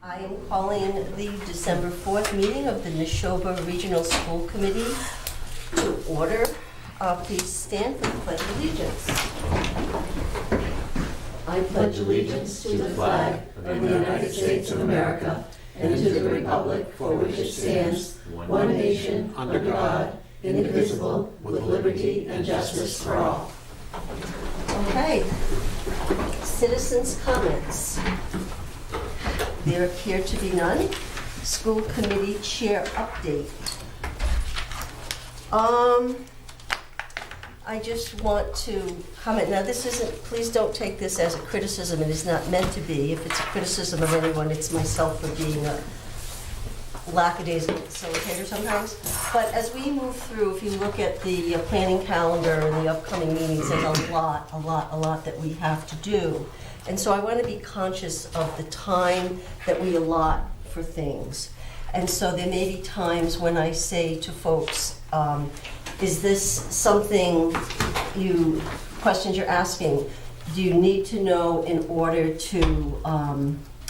I am calling the December 4th meeting of the Neshoba Regional School Committee to order. Please stand for the Pledge of Allegiance. I pledge allegiance to the flag of the United States of America and to the republic for which it stands, one nation, under God, indivisible, with liberty and justice for all. Okay. Citizens' comments. There appear to be none. School committee chair update. I just want to comment. Now, this isn't, please don't take this as a criticism. It is not meant to be. If it's a criticism of anyone, it's myself for being a lackadaisical facilitator sometimes. But as we move through, if you look at the planning calendar and the upcoming meetings, there's a lot that we have to do. And so I want to be conscious of the time that we allot for things. And so there may be times when I say to folks, is this something questions you're asking, do you need to know in order to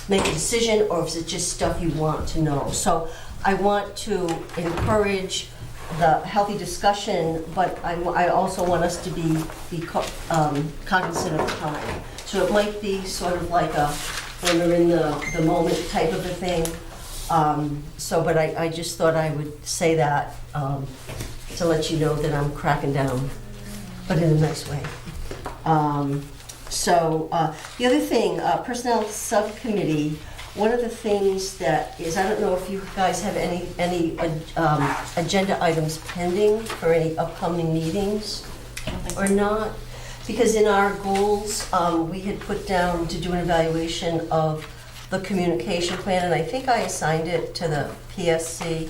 make a decision, or is it just stuff you want to know? So I want to encourage the healthy discussion, but I also want us to be cognizant of time. So it might be sort of like a when we're in the moment type of a thing. But I just thought I would say that to let you know that I'm cracking down, but in a nice way. The other thing, personnel subcommittee, one of the things that is, I don't know if you guys have any agenda items pending for any upcoming meetings or not. Because in our goals, we had put down to do an evaluation of the communication plan, and I think I assigned it to the PSC.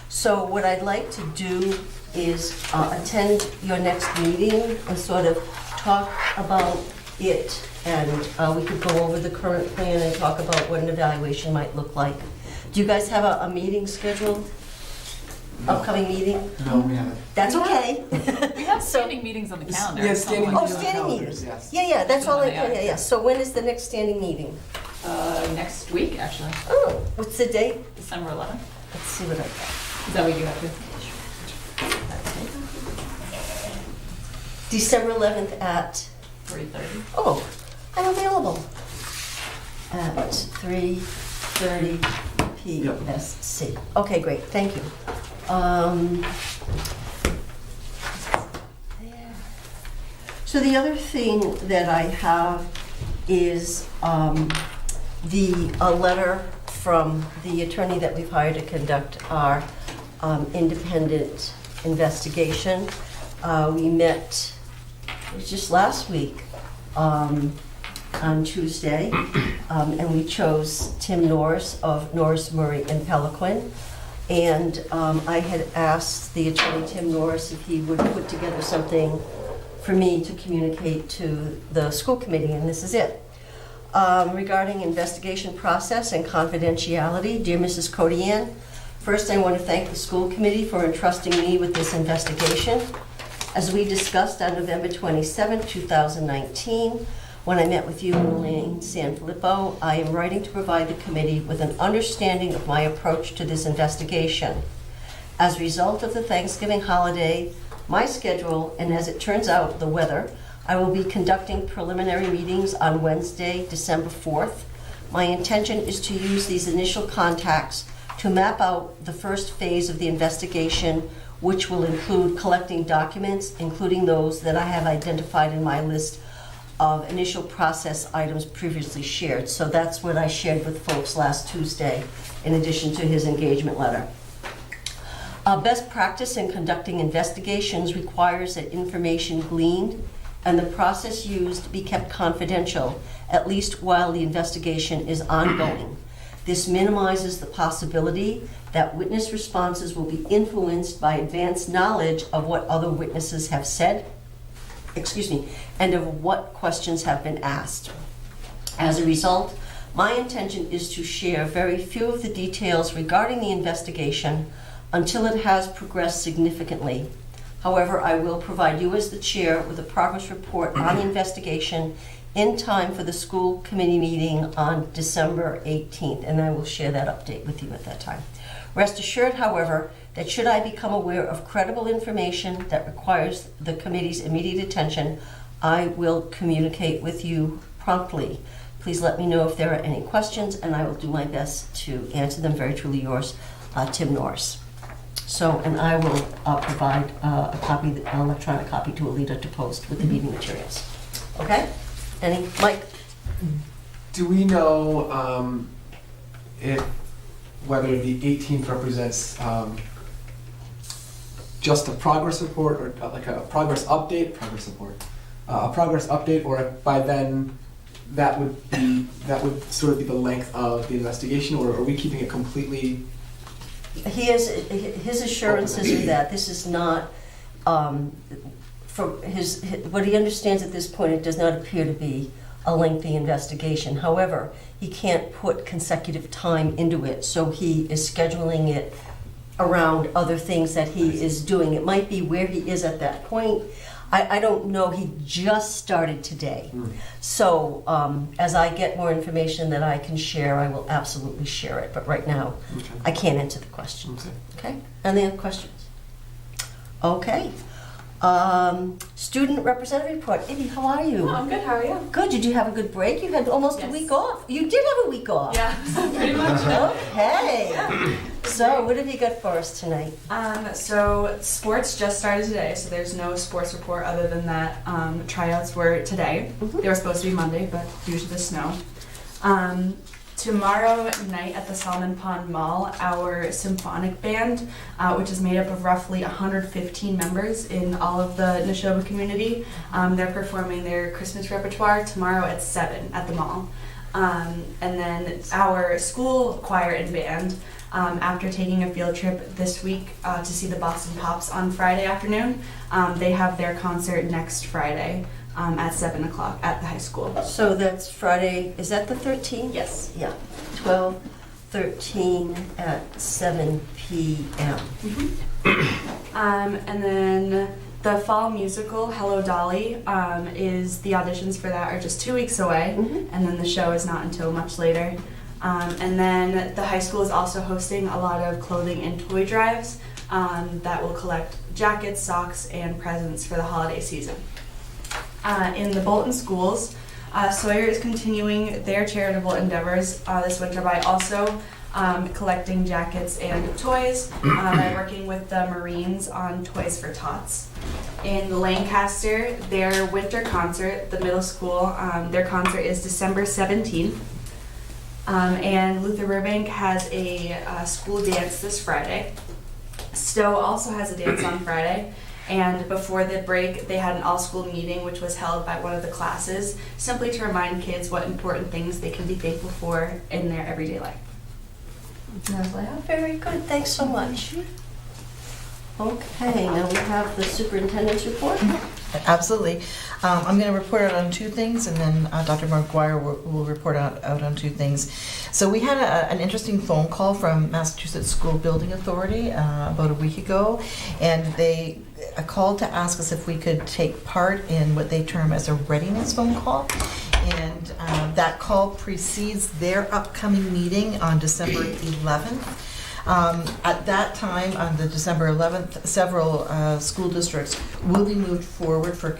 So what I'd like to do is attend your next meeting and sort of talk about it, and we could go over the current plan and talk about what an evaluation might look like. Do you guys have a meeting scheduled? No. Upcoming meeting? No, we haven't. That's okay. We have standing meetings on the calendar. Yeah, standing Oh, meetings on standing calendars, meetings. yes. Yeah, that's all I Yeah. can, yeah. So when is the next standing meeting? Next week, actually, Oh, what's the date? December 11th. Let's see what I got. Is that what you have to? December 11th at, 3:30. oh, I'm available at 3:30 PSC. Okay, great, thank you. So the other thing that I have is a letter from the attorney that we've hired to conduct our independent investigation. We met, it was just last week, on Tuesday, and we chose Tim Norris of Norris, Murray, and Pelican. And I had asked the attorney, Tim Norris, if he would put together something for me to communicate to the school committee, and this is it. Regarding investigation process and confidentiality, dear Mrs. Codian, first I want to thank the school committee for entrusting me with this investigation. As we discussed on November 27, 2019, when I met with you and Elaine Sanfilippo, I am writing to provide the committee with an understanding of my approach to this investigation. As a result of the Thanksgiving holiday, my schedule, and as it turns out, the weather, I will be conducting preliminary meetings on Wednesday, December 4th. My intention is to use these initial contacts to map out the first phase of the investigation, which will include collecting documents, including those that I have identified in my list of initial process items previously shared. So that's what I shared with folks last Tuesday, in addition to his engagement letter. Best practice in conducting investigations requires that information gleaned and the process used be kept confidential, at least while the investigation is ongoing. This minimizes the possibility that witness responses will be influenced by advanced knowledge of what other witnesses have said, and of what questions have been asked. As a result, my intention is to share very few of the details regarding the investigation until it has progressed significantly. However, I will provide you as the chair with a progress report on the investigation in time for the school committee meeting on December 18th, and I will share that update with you at that time. Rest assured, however, that should I become aware of credible information that requires the committee's immediate attention, I will communicate with you promptly. Please let me know if there are any questions, and I will do my best to answer them. Very truly yours, Tim Norris. So, and I will provide a copy, an electronic copy to Alita to post with the meeting materials. Okay? Mike? Do we know whether the 18th represents just a progress report or like a progress update, a progress update, or if by then that would sort of be the length of the investigation, or are we keeping it completely? His assurances are that this is not, from what he understands at this point, it does not appear to be a lengthy investigation. However, he can't put consecutive time into it, so he is scheduling it around other things that he is doing. It might be where he is at that point. I don't know, he just started today. So as I get more information that I can share, I will absolutely share it. But right now, I can't answer the questions. Okay? Any other questions? Okay. Student representative report. Ivy, how are you? Oh, I'm good. How are you? Good. Did you have a good break? You had almost a Yes. week off. You did have a week off. Yeah, pretty much. Okay. So what have you got for us tonight? So sports just started today, so there's no sports report other than that. Tryouts were today. They were supposed to be Monday, but due to the snow. Tomorrow night at the Salmon Pond Mall, our symphonic band, which is made up of roughly 115 members in all of the Neshoba community, they're performing their Christmas repertoire tomorrow at 7 at the mall. And then our school choir and band, after taking a field trip this week to see the Boston Pops on Friday afternoon, they have their concert next Friday at 7 o'clock at the high school. So that's Friday, is that the 13th? Yes. Yeah, 12/13 at 7 p.m. And then the fall musical, Hello Dolly, is the auditions for that are just 2 weeks away, and then the show is not until much later. And then the high school is also hosting a lot of clothing and toy drives that will collect jackets, socks, and presents for the holiday season. In the Bolton schools, Sawyer is continuing their charitable endeavors this winter by also collecting jackets and toys by working with the Marines on Toys for Tots. In Lancaster, their winter concert, the middle school, their concert is December 17th. And Luther Burbank has a school dance this Friday. Stowe also has a dance on Friday. And before the break, they had an all-school meeting, which was held by one of the classes, simply to remind kids what important things they can be thankful for in their everyday life. Very good, thanks so much. Okay, now we have the superintendent's report. Absolutely. I'm going to report out on two things, and then Dr. McGuire will report out on two things. So we had an interesting phone call from Massachusetts School Building Authority about a week ago, and they called to ask us if we could take part in what they term as a readiness phone call. And that call precedes their upcoming meeting on December 11th. At that time, on the December 11th, several school districts will be moved forward for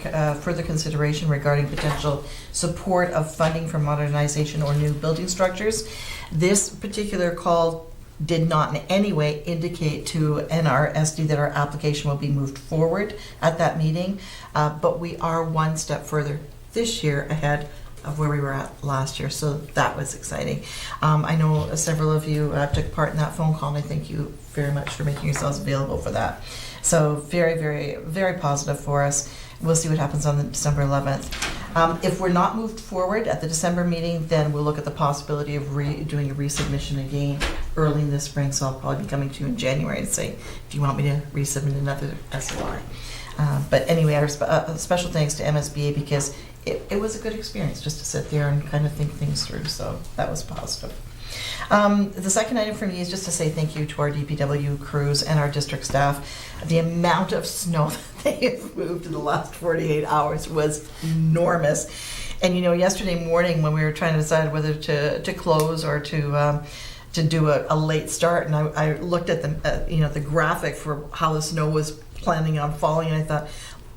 further consideration regarding potential support of funding for modernization or new building structures. This particular call did not in any way indicate to NRSD that our application will be moved forward at that meeting, but we are one step further this year ahead of where we were at last year, so that was exciting. I know several of you took part in that phone call, and I thank you very much for making yourselves available for that. So very, very, very positive for us. We'll see what happens on the December 11th. If we're not moved forward at the December meeting, then we'll look at the possibility of doing a resubmission again early in the spring, so I'll probably be coming to you in January and say, do you want me to resubmit another SOI? But anyway, our special thanks to MSBA, because it was a good experience just to sit there and kind of think things through, so that was positive. The second item for me is just to say thank you to our DPW crews and our district staff. The amount of snow that they have moved in the last 48 hours was enormous. And yesterday morning when we were trying to decide whether to close or to do a late start, and I looked at the graphic for how the snow was planning on falling, and I thought,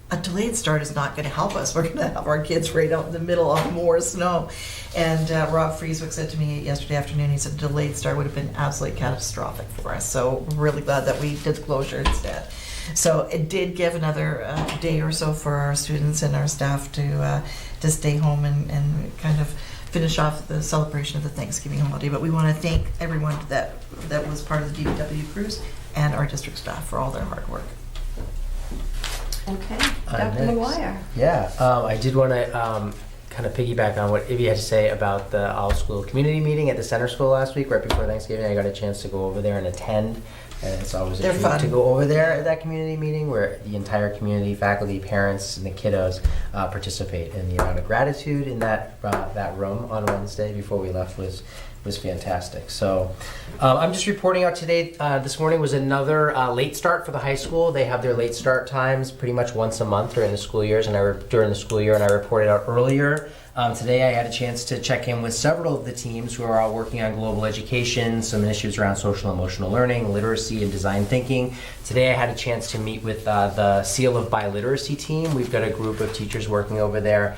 a delayed start is not going to help us. We're going to have our kids right out in the middle of more snow. And Rob Frieswick said to me yesterday afternoon, he said a delayed start would have been absolutely catastrophic for us. So really glad that we did the closure instead. So it did give another day or so for our students and our staff to stay home and kind of finish off the celebration of the Thanksgiving holiday. But we want to thank everyone that was part of the DPW crews and our district staff for all their hard work. Okay, Next. Dr. McGuire. Yeah, I did want to kind of piggyback on what Ivy had to say about the all-school community meeting at the center school last week, right before Thanksgiving. I got a chance to go over there and attend, and it's always a They're treat fun. to go over there at that community meeting where the entire community, faculty, parents, and the kiddos participate. And the amount of gratitude in that room on Wednesday before we left was fantastic. So I'm just reporting out today. This morning was another late start for the high school. They have their late start times pretty much once a month during the school years, and during the school year, and I reported out earlier. Today I had a chance to check in with several of the teams who are all working on global education, some initiatives around social and emotional learning, literacy, and design thinking. Today I had a chance to meet with the Seal of Biliteracy team. We've got a group of teachers working over there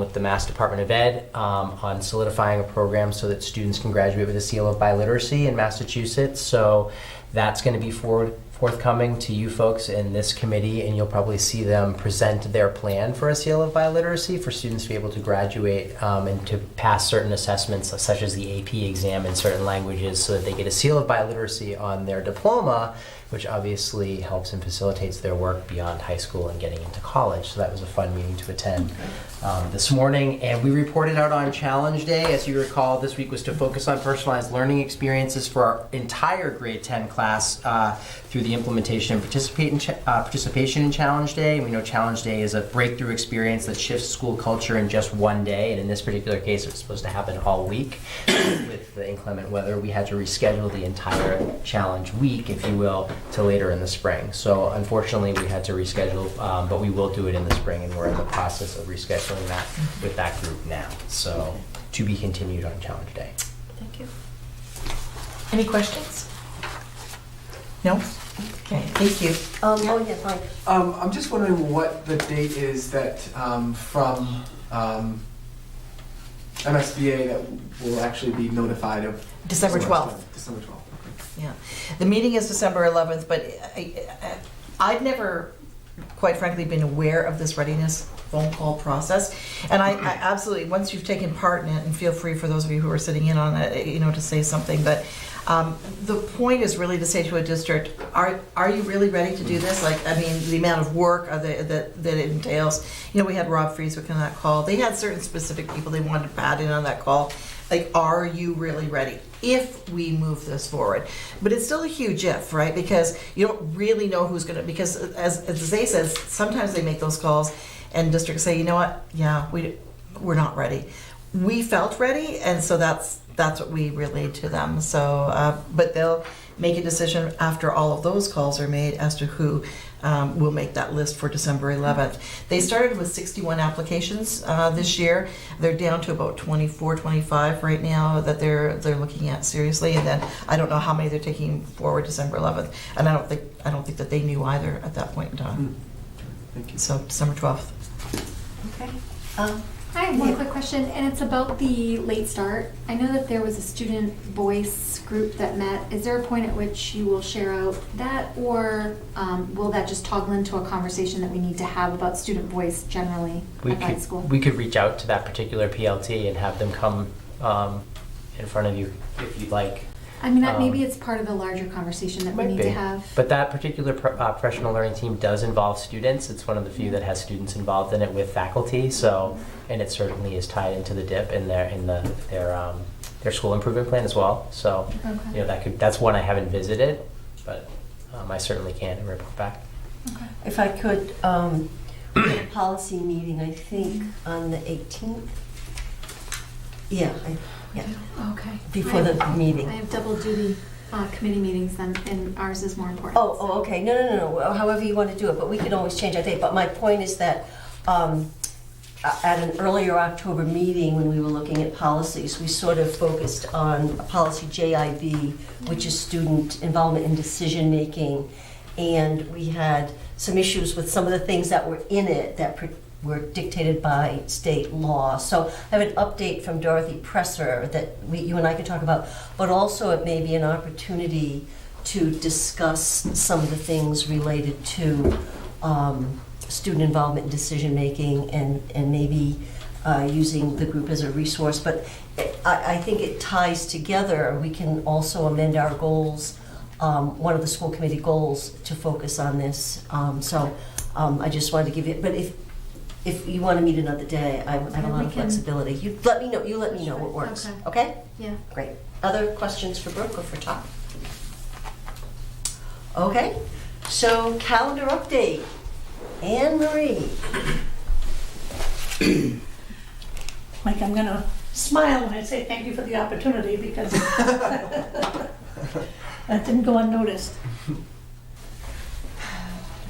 with the Mass Department of Ed on solidifying a program so that students can graduate with a Seal of Biliteracy in Massachusetts. So that's going to be forthcoming to you folks in this committee, and you'll probably see them present their plan for a Seal of Biliteracy for students to be able to graduate and to pass certain assessments such as the AP exam in certain languages so that they get a Seal of Biliteracy on their diploma, which obviously helps and facilitates their work beyond high school and getting into college. So that was a fun meeting to attend this morning. And we reported out on Challenge Day. As you recall, this week was to focus on personalized learning experiences for our entire grade 10 class through the implementation and participation in Challenge Day. We know Challenge Day is a breakthrough experience that shifts school culture in just one day. And in this particular case, it's supposed to happen all week. With the inclement weather, we had to reschedule the entire challenge week, if you will, to later in the spring. So unfortunately we had to reschedule, but we will do it in the spring, and we're in the process of rescheduling that with that group now. So to be continued on Challenge Day. Thank you. Any questions? No? Okay, thank you. Oh, yeah, fine. I'm just wondering what the date is that from MSBA that will actually be notified of. December 12th. December 12th. Okay. Yeah, the meeting is December 11th, but I'd never, quite frankly, been aware of this readiness phone call process. And I absolutely, once you've taken part in it, and feel free for those of you who are sitting in on it, to say something, but the point is really to say to a district, are you really ready to do this? Like, I mean, the amount of work that it entails. We had Rob Frieswick on that call. They had certain specific people they wanted to pat in on that call. Like, are you really ready if we move this forward? But it's still a huge if, right? Because you don't really know who's going to, because as Zay says, sometimes they make those calls and districts say, you know what, yeah, we're not ready. We felt ready, and so that's what we relayed to them. So, but they'll make a decision after all of those calls are made as to who will make that list for December 11th. They started with 61 applications this year. They're down to about 24, 25 right now that they're looking at seriously, and then I don't know how many they're taking forward December 11th. And I don't think that they knew either at that point in time. Thank you. So December 12th. Okay. I have one Yeah. quick question, and it's about the late start. I know that there was a student voice group that met. Is there a point at which you will share out that, or will that just toggle into a conversation that we need to have about student voice generally at the high school? We could reach out to that particular PLT and have them come in front of you if you'd like. I mean, that maybe it's part of the larger conversation that we Might need be. to have. But that particular professional learning team does involve students. It's one of the few that has students involved in it with faculty. So, and it certainly is tied into the DIP in their school improvement plan as well. So, Okay. that's one I haven't visited, but I certainly can and report back. Okay. If I could, we had a policy meeting, I think, on the 18th. Yeah, Yeah, Okay. before the meeting. I have double duty committee meetings then, and ours is more important. Oh, okay, no, however you want to do it, but we can always change our date. But my point is that at an earlier October meeting, when we were looking at policies, we sort of focused on policy JIB, which is student involvement in decision-making, and we had some issues with some of the things that were in it that were dictated by state law. So I have an update from Dorothy Presser that you and I could talk about, but also it may be an opportunity to discuss some of the things related to student involvement in decision-making and maybe using the group as a resource. But I think it ties together. We can also amend our goals, one of the school committee goals, to focus on this. So I just wanted to give you, but if you want to meet another day, I have a lot of flexibility. You let me know what works, okay? Yeah. Great. Other questions for Brooke or for Tom? Okay, so calendar update. Anne Marie. Mike, I'm going to smile when I say thank you for the opportunity because that didn't go unnoticed.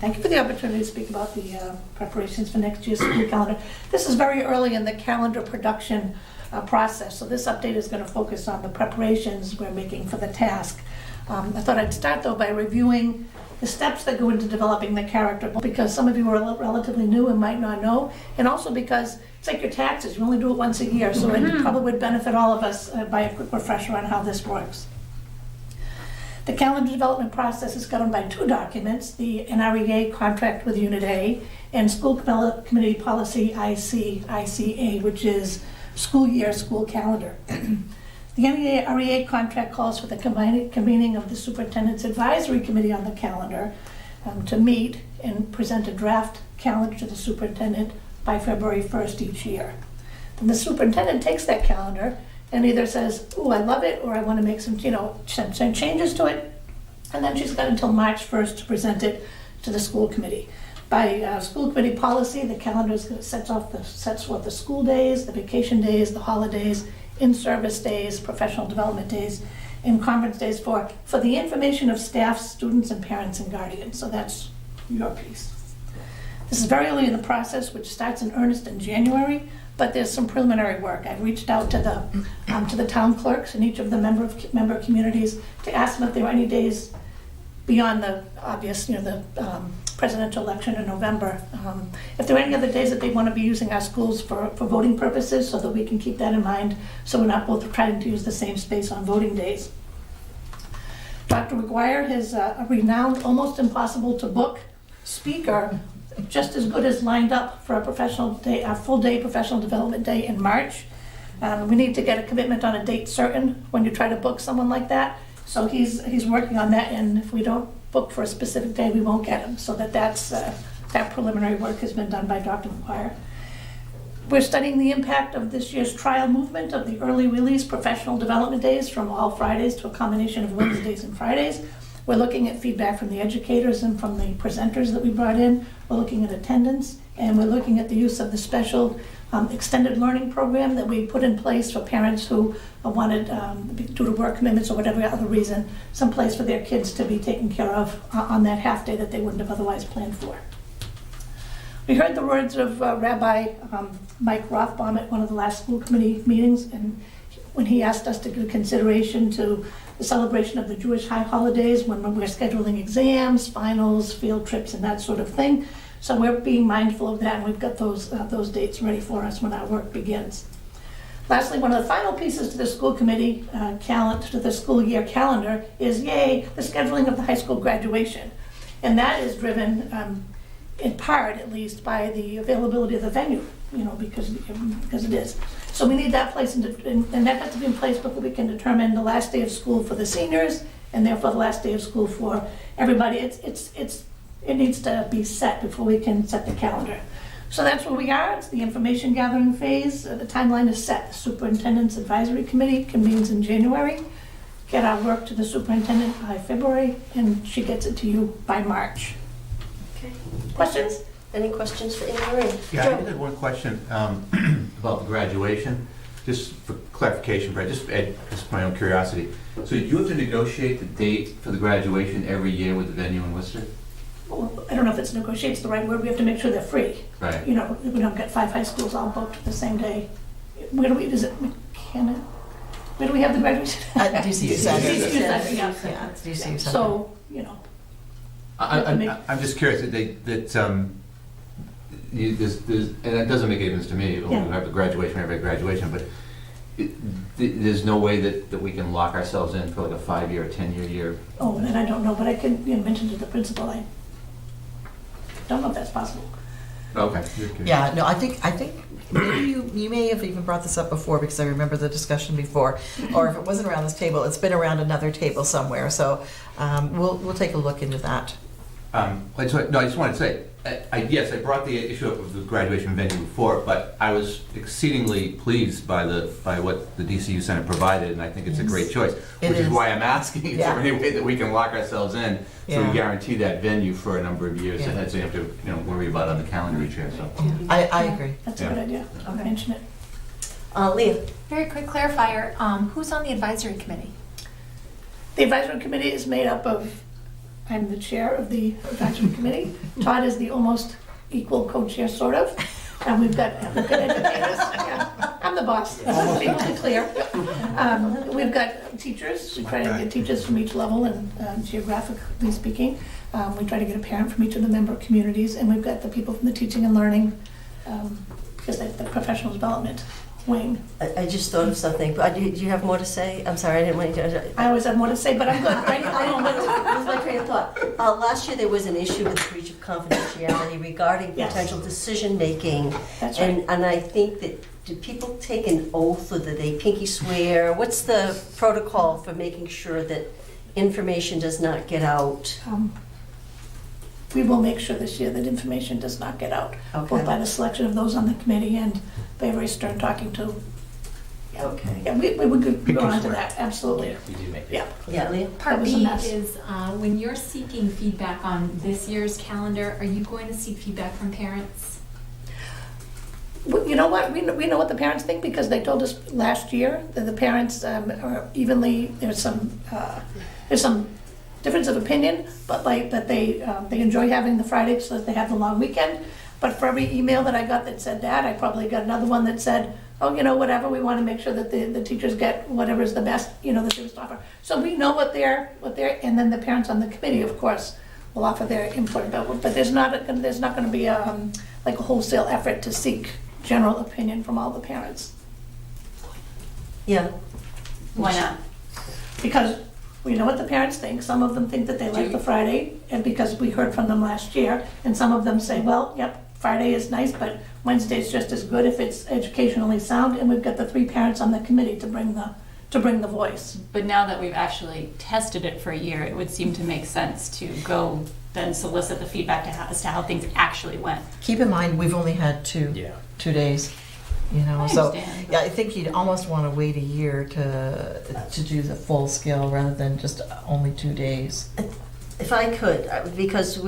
Thank you for the opportunity to speak about the preparations for next year's school calendar. This is very early in the calendar production process, so this update is going to focus on the preparations we're making for the task. I thought I'd start though by reviewing the steps that go into developing the character, because some of you are relatively new and might not know, and also because it's like your taxes, you only do it once a year, so it probably would benefit all of us by a quick refresher on how this works. The calendar development process is governed by two documents, the NREA contract with Unit A and School Committee Policy ICA, which is school year, school calendar. The NREA contract calls for the convening of the Superintendent's Advisory Committee on the calendar to meet and present a draft calendar to the superintendent by February 1st each year. Then the superintendent takes that calendar and either says, "Oh, I love it," or "I want to make some changes to it," and then she's got until March 1st to present it to the school committee. By school committee policy, the calendar sets forth the school days, the vacation days, the holidays, in-service days, professional development days, and conference days for the information of staff, students, and parents and guardians. So that's your piece. This is very early in the process, which starts in earnest in January, but there's some preliminary work. I've reached out to the town clerks in each of the member communities to ask them if there are any days beyond the obvious, the presidential election in November. If there are any other days that they want to be using our schools for voting purposes, so that we can keep that in mind, so we're not both trying to use the same space on voting days. Dr. McGuire is a renowned, almost impossible to book speaker, just as good as lined up for a full day professional development day in March. We need to get a commitment on a date certain when you try to book someone like that. So he's working on that, and if we don't book for a specific day, we won't get him. So that preliminary work has been done by Dr. McGuire. We're studying the impact of this year's trial movement of the early release professional development days from all Fridays to a combination of Wednesdays and Fridays. We're looking at feedback from the educators and from the presenters that we brought in. We're looking at attendance, and we're looking at the use of the special extended learning program that we put in place for parents who wanted, due to work commitments or whatever other reason, some place for their kids to be taken care of on that half day that they wouldn't have otherwise planned for. We heard the words of Rabbi Mike Rothbaum at one of the last school committee meetings, and when he asked us to give consideration to the celebration of the Jewish high holidays when we're scheduling exams, finals, field trips, and that sort of thing. So we're being mindful of that, and we've got those dates ready for us when our work begins. Lastly, one of the final pieces to the school committee to the school year calendar is, the scheduling of the high school graduation. And that is driven, in part at least, by the availability of the venue, because it is. So we need that place, and that has to be in place before we can determine the last day of school for the seniors, and therefore the last day of school for everybody. It needs to be set before we can set the calendar. So that's where we are. It's the information gathering phase. The timeline is set. The Superintendent's Advisory Committee convenes in January. Get our work to the superintendent by February, and she gets it to you by March. Okay. Questions? Any questions for Anne Marie? Yeah, I just had one question about the graduation. just for clarification, Brad, just my own curiosity. So you have to negotiate the date for the graduation every year with the venue in Worcester? Well, I don't know if it's negotiate's the right word, we have to make sure they're free. Right. You know, we don't get 5 high schools all booked the same day. Where do we, is it McKenna? Where do we have the graduation? At DCU Center. DCU Center, yeah. Yeah, it's DCU Center. So, you know, I'm just curious that there's, and it doesn't make any difference to me, we Yeah. have a graduation, every graduation, but there's no way that we can lock ourselves in for like a 5-year or 10-year year. oh, and I don't know, but I can, you know, mention to the principal, I don't know if that's possible. Okay. Yeah, no, I think maybe you may have even brought this up before, because I remember the discussion before, or if it wasn't around this table, it's been around another table somewhere, so we'll take a look into that. I just wanted to say, yes, I brought the issue up of the graduation venue before, but I was exceedingly pleased by what the DCU Center provided, and I think it's a great choice. It Which is is. why I'm asking, is there any way that we can lock ourselves in so Yeah. we guarantee that venue for a number of years, Yeah. and so you have to, worry about on the calendar each year, so. I agree. That's a Yeah. good idea, I'll mention it. Leah? Very quick clarifier, who's on the advisory committee? The advisory committee is made up of, I'm the chair of the advisory committee. Todd is the almost equal co-chair, sort of. And we've got good educators. Yeah, I'm the boss, to be clear. We've got teachers. We try to get teachers from each level and geographically speaking. We try to get a parent from each of the member communities. And we've got the people from the teaching and learning, because that's the professional development wing. I just thought of something. Do you have more to say? I'm sorry, I didn't want you to. I always have more to say, but I'm good. Right? I don't know, lose my train of thought. Last year, there was an issue with breach of confidentiality regarding Yes. potential decision-making. That's right. And I think that, do people take an oath, or do they pinky swear? What's the protocol for making sure that information does not get out? We will make sure this year that information does not get out, both by the selection of those on the committee and by very stern talking to. Yeah, Okay. yeah, we would go Pinky on to swear. that, absolutely. We do make Yeah. Yeah, Leah? Part was a B mess. is, when you're seeking feedback on this year's calendar, are you going to seek feedback from parents? You know what, we know what the parents think, because they told us last year that the parents are evenly, there's some difference of opinion, but they enjoy having the Friday so that they have the long weekend. But for every email that I got that said that, I probably got another one that said, oh, whatever, we want to make sure that the teachers get whatever is the best, that they must offer. So we know what they're, and then the parents on the committee, of course, will offer their input about it. But there's not going to be like a wholesale effort to seek general opinion from all the parents. Yeah. Why not? Because we know what the parents think. Some of them think that they like the Friday, and because we heard from them last year, and some of them say, well, yep, Friday is nice, but Wednesday's just as good if it's educationally sound, and we've got the 3 parents on the committee to bring the voice. But now that we've actually tested it for a year, it would seem to make sense to go then solicit the feedback as to how things actually went. Keep in mind, we've only had two days, I so understand. yeah, I think you'd almost want to wait a year to do the full scale rather than just only 2 days. If I could, because of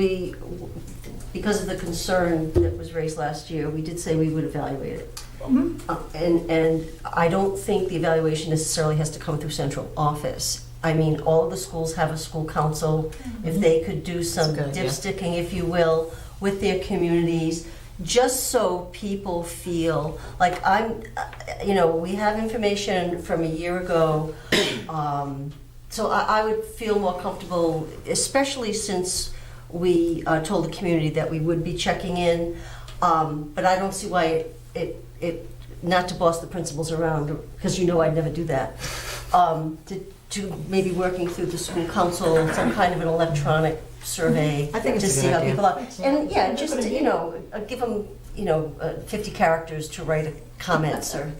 the concern that was raised last year, we did say we would evaluate it. And I don't think the evaluation necessarily has to come through central office. I mean, all of the schools have a school council. If they could do some That's a good idea. dipsticking, if you will, with their communities, just so people feel like we have information from a year ago. So I would feel more comfortable, especially since we told the community that we would be checking in. But I don't see why it not to boss the principals around, because I'd never do that. To maybe working through the school council, some kind of an electronic survey I think it's to a see good how idea. people are. And yeah, just give them 50 characters to write comments or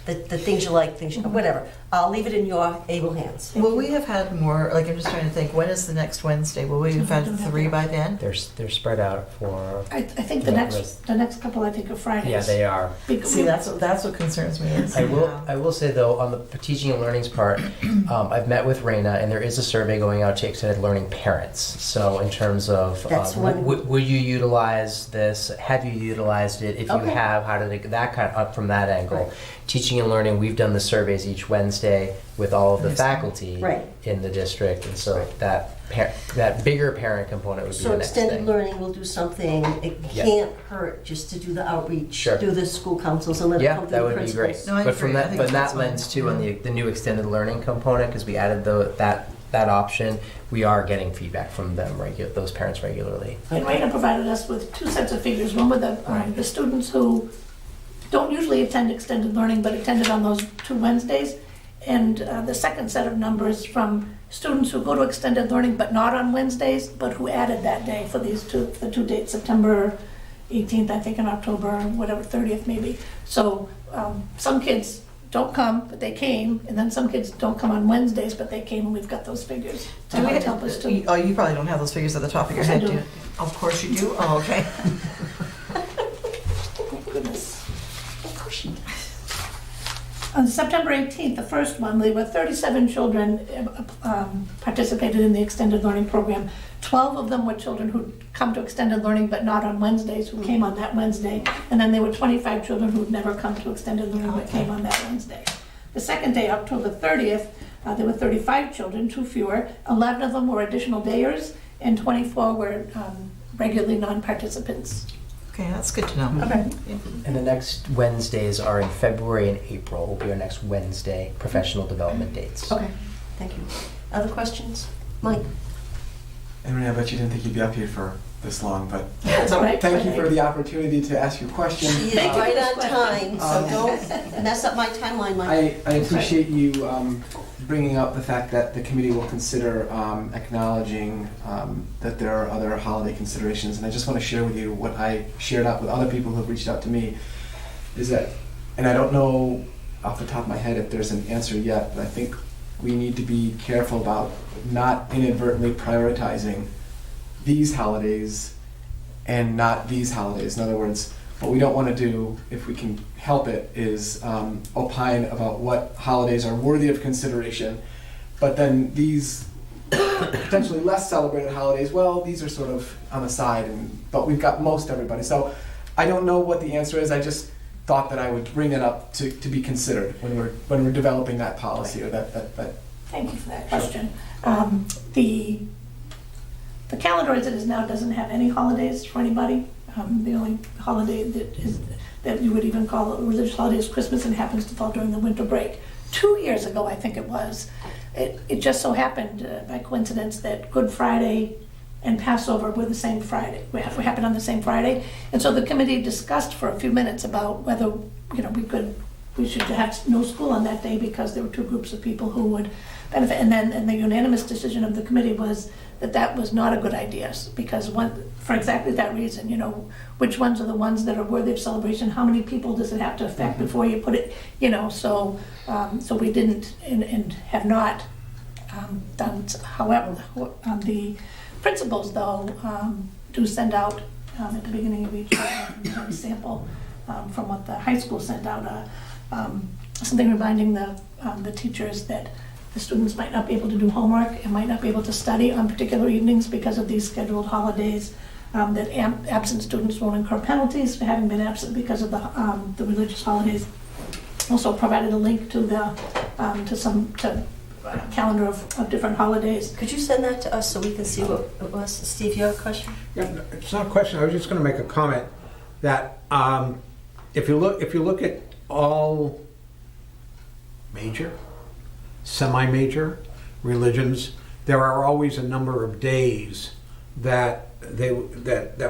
the things you like, whatever. I'll leave it in your able hands. Will we have had more, like, I'm just trying to think, when is the next Wednesday? Will we have had 3 by then? They're spread out for, I think the next couple, I think, are Fridays. yeah, they are. Because See, that's what concerns me. Is, I will say though, on the teaching and learning's part, I've met with Raina, and there is a survey going out to extended learning parents. So in terms of, That's one- will you utilize this? Have you utilized it? If you Okay. have, how did it, that kind of up from that angle. Right. Teaching and learning, we've done the surveys each Wednesday with all of the faculty Right. in the district, and so that bigger parent component would be So the next extended thing. learning will do something, it Yeah. can't hurt just to do the outreach, Sure. do the school councils and let it Yeah, come that through the would be great. principals. No, I But from agree. I that, think but that's that fine. lens too, on the new extended learning component, because we added that option, we are getting feedback from them those parents regularly. And Raina provided us with 2 sets of figures. One with the students who don't usually attend extended learning, but attended on those 2 Wednesdays. And the second set of numbers from students who go to extended learning, but not on Wednesdays, but who added that day for the 2 dates, September 18th, I think, and October, whatever, 30th maybe. So some kids don't come, but they came, and then some kids don't come on Wednesdays, but they came, and we've got those figures to Do we help us too. Oh, you probably don't have those figures at the top of your Yes, I head, do. do you? Of course you do? Oh, okay. Oh, goodness. On September 18th, the first one, there were 37 children participated in the extended learning program. 12 of them were children who come to extended learning but not on Wednesdays, who came on that Wednesday. And then there were 25 children who'd never come to extended learning but came on that Wednesday. The second day, October 30th, there were 35 children, 2 fewer. 11 of them were additional dayers, and 24 were regularly non-participants. Okay, that's good to know. Okay. And the next Wednesdays are in February and April, will be our next Wednesday professional development dates. Okay, thank you. Other questions? Mike? And Renee, I bet you didn't think you'd be up here for this long, but That's all right. thank you for the opportunity to ask your question. She is right on time, so don't mess up my timeline, Mike. I appreciate you bringing up the fact that the committee will consider acknowledging that there are other holiday considerations. And I just want to share with you what I shared out with other people who have reached out to me, is that, and I don't know off the top of my head if there's an answer yet, but I think we need to be careful about not inadvertently prioritizing these holidays and not these holidays. In other words, what we don't want to do, if we can help it, is opine about what holidays are worthy of consideration, but then these potentially less celebrated holidays, well, these are sort of on the side, but we've got most everybody. So I don't know what the answer is. I just thought that I would bring it up to be considered when we're developing that policy or that. Thank you for that question. The calendar as it is now doesn't have any holidays for anybody. The only holiday that you would even call a religious holiday is Christmas, and happens to fall during the winter break. 2 years ago, I think it was, it just so happened by coincidence that Good Friday and Passover were the same Friday. We happened on the same Friday, and so the committee discussed for a few minutes about whether we should have no school on that day because there were 2 groups of people who would benefit. And the unanimous decision of the committee was that was not a good idea, because for exactly that reason, which ones are the ones that are worthy of celebration? How many people does it have to affect before you put it? So we didn't and have not done. However, the principals though do send out at the beginning of each year a sample from what the high school sent out, something reminding the teachers that the students might not be able to do homework and might not be able to study on particular evenings because of these scheduled holidays, that absent students won't incur penalties for having been absent because of the religious holidays. Also provided a link to a calendar of different holidays. Could you send that to us so we can see what it was? Steve, you have a question? Yeah, it's not a question. I was just going to make a comment that if you look at all major, semi-major religions, there are always a number of days that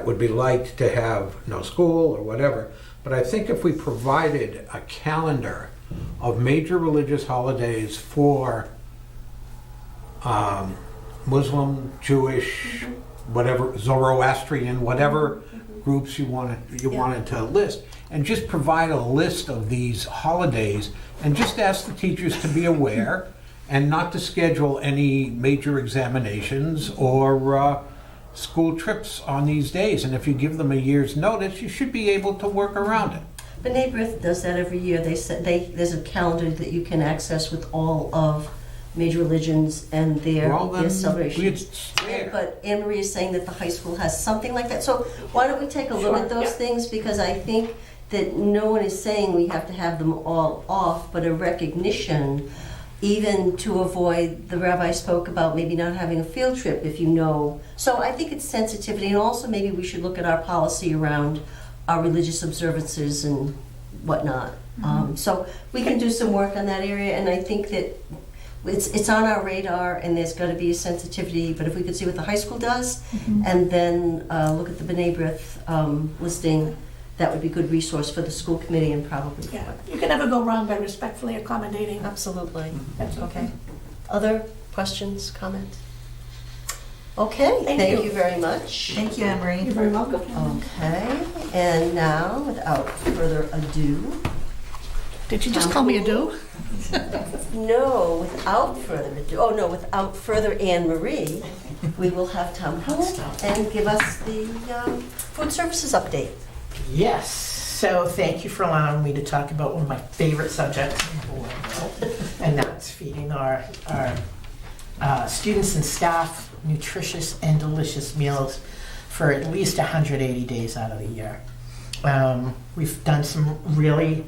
would be liked to have no school or whatever. But I think if we provided a calendar of major religious holidays for Muslim, Jewish, whatever, Zoroastrian, whatever groups you wanted to list, and just provide a list of these holidays, and just ask the teachers to be aware and not to schedule any major examinations or school trips on these days. And if you give them a year's notice, you should be able to work around it. B'nai B'rith does that every year. There's a calendar that you can access with all of major religions and their Well, then, celebrations. it's there. But Anne Marie is saying that the high school has something like that. So why don't we take a look at those things? Because I think that no one is saying we have to have them all off, but a recognition, even to avoid, the rabbi spoke about maybe not having a field trip if you know. So I think it's sensitivity, and also maybe we should look at our policy around our religious observances and whatnot. So we can do some work on that area, and I think that it's on our radar, and there's got to be a sensitivity. But if we could see what the high school does, and then look at the B'nai B'rith listing, that would be a good resource for the school committee and probably for Yeah, you can never go wrong by respectfully accommodating. Absolutely. That's Okay. Other questions, comments? Okay, Thank thank you. you very much. Thank you, Anne Marie. You're very welcome. Okay, and now, without further ado, Did you just call me a do? no, without further ado, oh no, without further Anne Marie, we will have Tom Hope and give us the food services update. Yes, so thank you for allowing me to talk about one of my favorite subjects in the world, and that's feeding our students and staff nutritious and delicious meals for at least 180 days out of the year. We've done some really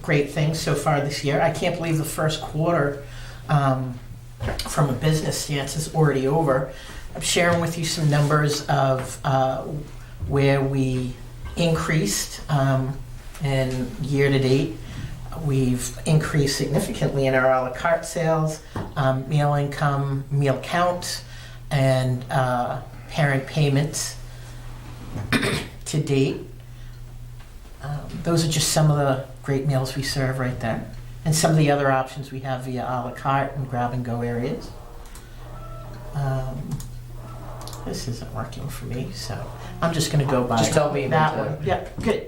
great things so far this year. I can't believe the first quarter from a business stance is already over. I'm sharing with you some numbers of where we increased and year to date. We've increased significantly in our a la carte sales, meal income, meal count, and parent payments to date. Those are just some of the great meals we serve right there, and some of the other options we have via a la carte and grab and go areas. This isn't working for me, so I'm just going to go by Just tell me that when to- one. Yeah, good.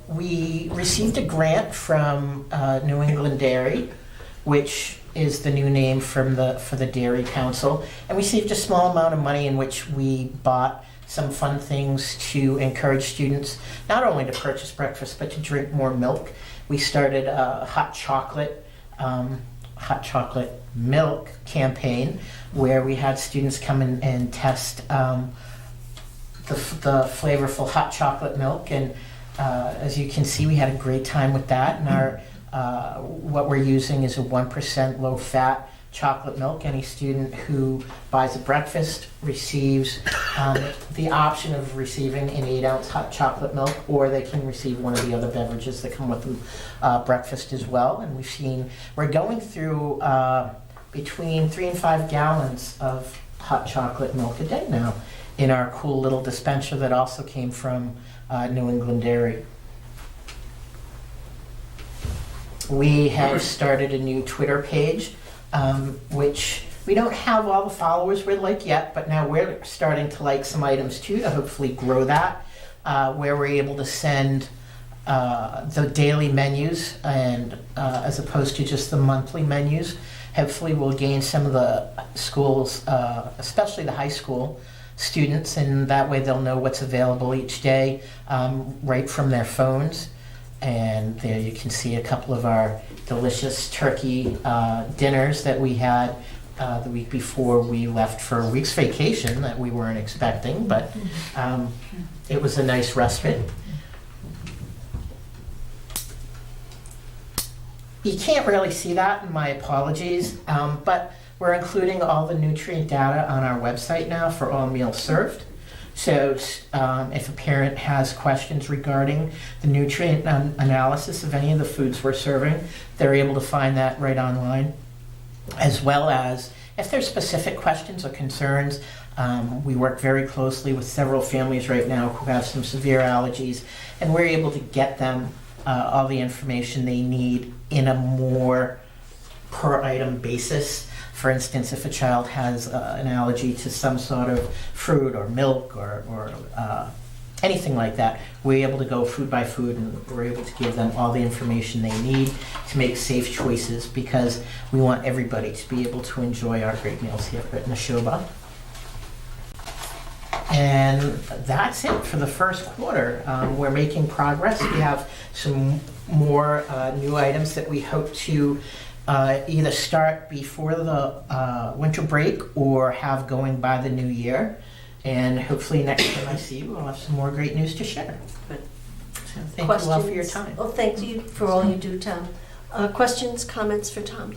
We received a grant from New England Dairy, which is the new name for the Dairy Council, and we received a small amount of money in which we bought some fun things to encourage students not only to purchase breakfast but to drink more milk. We started a hot chocolate milk campaign where we had students come in and test the flavorful hot chocolate milk, and as you can see, we had a great time with that. And our what we're using is a 1% low-fat chocolate milk. Any student who buys a breakfast receives the option of receiving an 8-ounce hot chocolate milk, or they can receive one of the other beverages that come with the breakfast as well. And we're going through between 3 and 5 gallons of hot chocolate milk a day now in our cool little dispenser that also came from New England Dairy. We have started a new Twitter page, which we don't have all the followers we'd like yet, but now we're starting to like some items too to hopefully grow that, where we're able to send the daily menus and as opposed to just the monthly menus. Hopefully we'll gain some of the schools, especially the high school students, and that way they'll know what's available each day right from their phones. And there you can see a couple of our delicious turkey dinners that we had the week before we left for a week's vacation that we weren't expecting, but it was a nice respite. You can't really see that, and my apologies, but we're including all the nutrient data on our website now for all meals served. So if a parent has questions regarding the nutrient analysis of any of the foods we're serving, they're able to find that right online. As well as if there's specific questions or concerns, we work very closely with several families right now who have some severe allergies, and we're able to get them all the information they need in a more per item basis For instance, if a child has an allergy to some sort of fruit or milk or anything like that, we're able to go food by food, and we're able to give them all the information they need to make safe choices, because we want everybody to be able to enjoy our great meals here at Neshoba. And that's it for the first quarter. We're making progress. We have some more new items that we hope to either start before the winter break or have going by the new year. And hopefully next time I see you, we'll have some more great news to share. Good. So thank you all for your time. Oh, thank you for all you do, Tom. Questions, comments for Tom?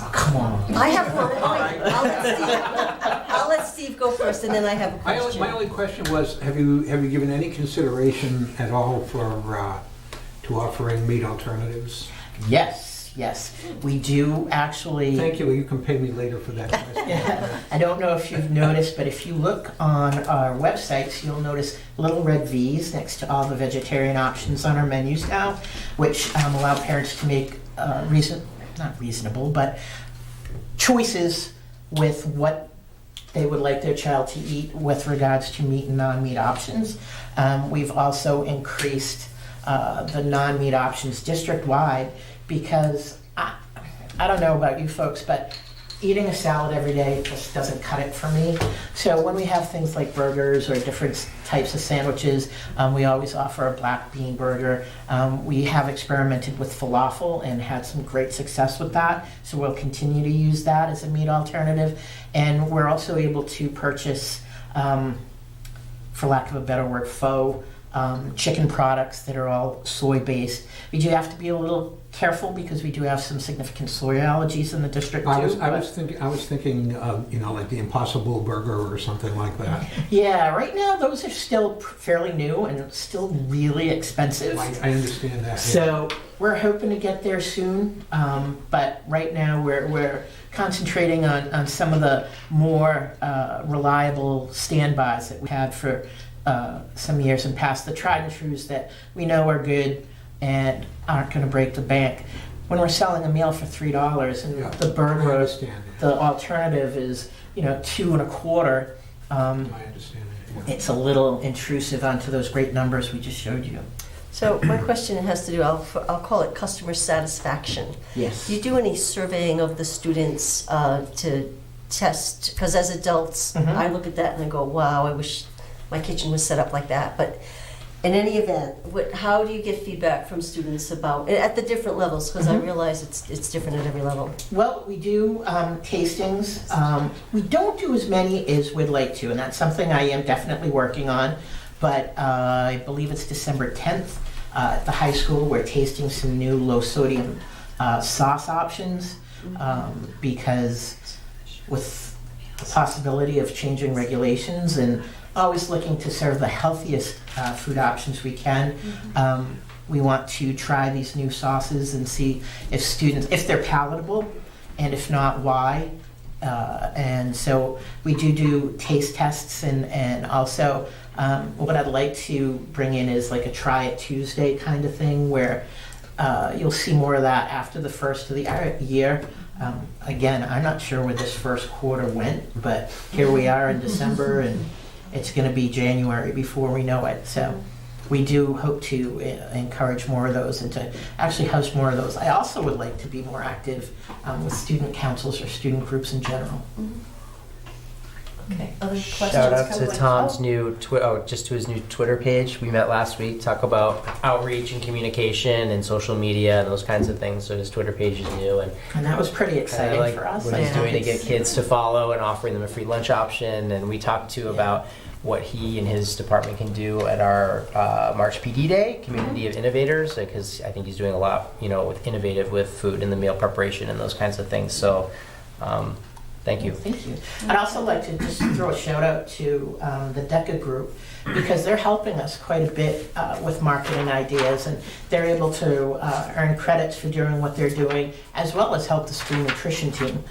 Oh, come on. I have one. Oh, wait, I'll let Steve go first, and then I have a question. My only question was, have you given any consideration at all for to offering meat alternatives? Yes, we do actually. Thank you. You can pay me later for that question. I don't know if you've noticed, but if you look on our websites, you'll notice little red V's next to all the vegetarian options on our menus now, which allow parents to make not reasonable, but choices with what they would like their child to eat with regards to meat and non-meat options. We've also increased the non-meat options district-wide, because I don't know about you folks, but eating a salad every day just doesn't cut it for me. So when we have things like burgers or different types of sandwiches, we always offer a black bean burger. We have experimented with falafel and had some great success with that, so we'll continue to use that as a meat alternative. And we're also able to purchase, for lack of a better word, faux chicken products that are all soy-based. We do have to be a little careful because we do have some significant soy allergies in the district too. I was thinking, like the Impossible Burger or something like that. Yeah, right now those are still fairly new and still really expensive. I understand that. So we're hoping to get there soon, but right now we're concentrating on some of the more reliable standbys that we had for some years in past, the tried and trues that we know are good and aren't going to break the bank. When we're selling a meal for $3 and the burger, the alternative is $2.25. I understand that. It's a little intrusive onto those great numbers we just showed you. So my question has to do, I'll call it customer satisfaction. Yes. Do you do any surveying of the students to test? Because as adults, I look at that and I go, wow, I wish my kitchen was set up like that. But in any event, how do you get feedback from students about, at the different levels? Because I realize it's different at every level. Well, we do tastings. We don't do as many as we'd like to, and that's something I am definitely working on. But I believe it's December 10th at the high school. We're tasting some new low-sodium sauce options because with the possibility of changing regulations and always looking to serve the healthiest food options we can. We want to try these new sauces and see if they're palatable, and if not, why. And so we do taste tests, and also what I'd like to bring in is like a Try It Tuesday kind of thing, where you'll see more of that after the first of the year. Again, I'm not sure where this first quarter went, but here we are in December, and it's going to be January before we know it. So we do hope to encourage more of those and to actually host more of those. I also would like to be more active with student councils or student groups in general. Okay. Other questions? Shout out to coming? Tom's new just to his new Twitter page. We met last week, talk about outreach and communication and social media and those kinds of things. So his Twitter page is new, and that was pretty exciting like for us. what he's doing to get kids to follow and offering them a free lunch option. And we talked too about what he and his department can do at our March PD Day, Community of Innovators, because I think he's doing a lot, with innovative with food and the meal preparation and those kinds of things. So. Thank you. Thank you. I'd also like to just throw a shout out to the DECA group, because they're helping us quite a bit with marketing ideas, and they're able to earn credits for doing what they're doing, as well as help the school nutrition team.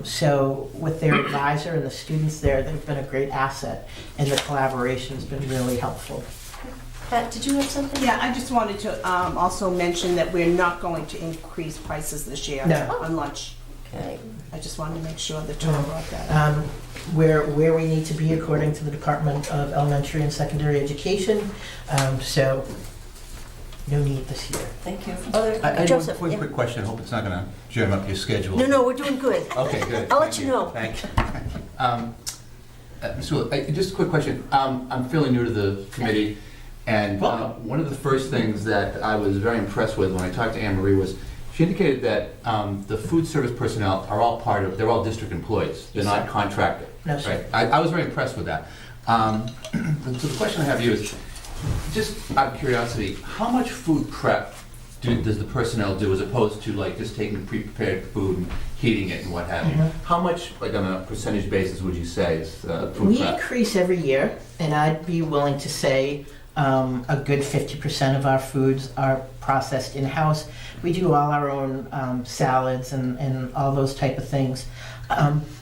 So with their advisor and the students there, they've been a great asset, and the collaboration's been really helpful. Pat, did you have something? Yeah, I just wanted to also mention that we're not going to increase prices this year No. on lunch. Okay. I just wanted to make sure that Tom brought that up. Where we need to be according to the Department of Elementary and Secondary Education. So no need this year. Thank you. I had Joseph, one yeah. quick question. I hope it's not going to jam up your schedule. No, we're doing good. Okay, good. I'll let Thank you know. Thank you. Ms. Wheeler, just a quick question. I'm fairly new to the committee, and one of the first things that I was very impressed with when I talked to Anne Marie was she indicated that the food service personnel are all they're all district employees. They're Yes, not sir. contracted. No, sir. Right? I was very impressed with that. And so the question I have for you is, just out of curiosity, how much food prep does the personnel do as opposed to like just taking pre-prepared food and heating it and what have you? How much, like on a percentage basis, would you say is food We prep? increase every year, and I'd be willing to say a good 50% of our foods are processed in-house. We do all our own salads and all those type of things.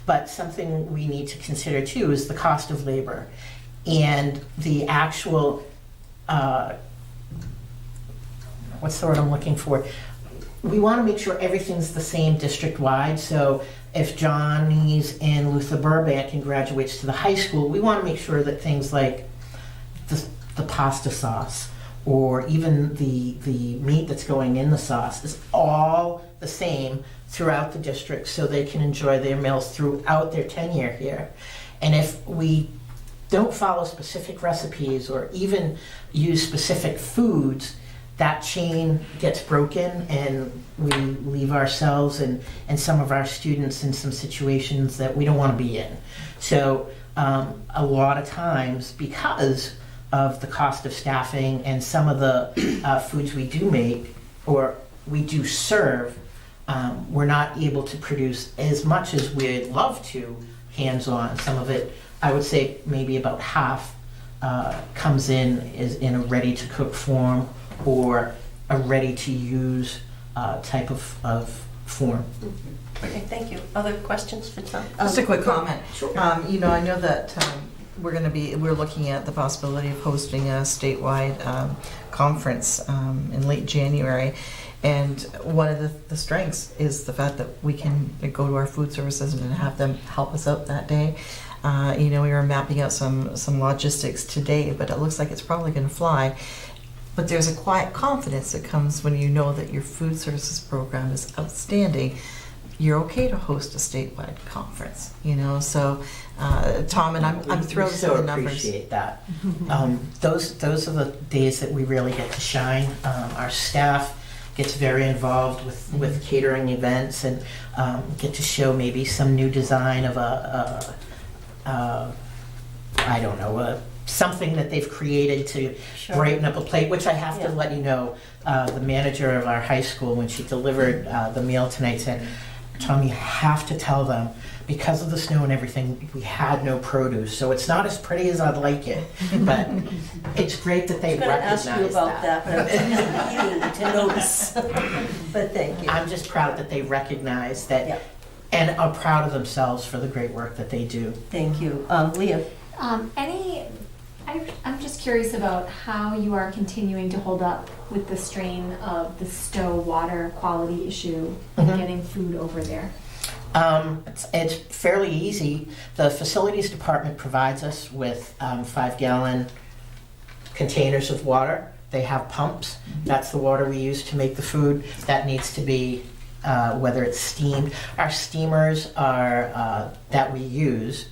But something we need to consider too is the cost of labor and the actual, what's the word I'm looking for? We want to make sure everything's the same district-wide. So if Johnny's in Luther Burbank and graduates to the high school, we want to make sure that things like the pasta sauce or even the meat that's going in the sauce is all the same throughout the district so they can enjoy their meals throughout their tenure here. And if we don't follow specific recipes or even use specific foods, that chain gets broken and we leave ourselves and some of our students in some situations that we don't want to be in. So a lot of times, because of the cost of staffing and some of the foods we do make or we do serve, we're not able to produce as much as we'd love to hands-on. Some of it, I would say maybe about half comes in is in a ready-to-cook form or a ready-to-use type of form. Okay, thank you. Other questions for Tom? Um, Just a quick comment. Sure. I know that we're looking at the possibility of hosting a statewide conference in late January. And one of the strengths is the fact that we can go to our food services and have them help us out that day. We were mapping out some logistics today, but it looks like it's probably going to fly. But there's a quiet confidence that comes when you know that your food services program is outstanding. You're okay to host a statewide conference, So, Tom, and I'm thrilled so with the numbers. Appreciate that. Those are the days that we really get to shine. Our staff gets very involved with catering events and get to show maybe some new design of something that they've created to Sure. brighten up a plate, which I have to Yeah. let you know, the manager of our high school, when she delivered the meal tonight, said, Tom, you have to tell them, because of the snow and everything, we had no produce, so it's not as pretty as I'd like it, but it's great that they I was going to recognize ask you about that, but I was meaning to notice. But thank you. I'm just proud that they recognize that Yeah. and are proud of themselves for the great work that they do. Thank you. Leah? I'm just curious about how you are continuing to hold up with the strain of the Stowe water quality issue and Mhm. getting food over there. It's fairly easy. The facilities department provides us with 5-gallon containers of water. They have pumps. That's the water we use to make the food. That needs to be, whether it's steamed. Our steamers are that we use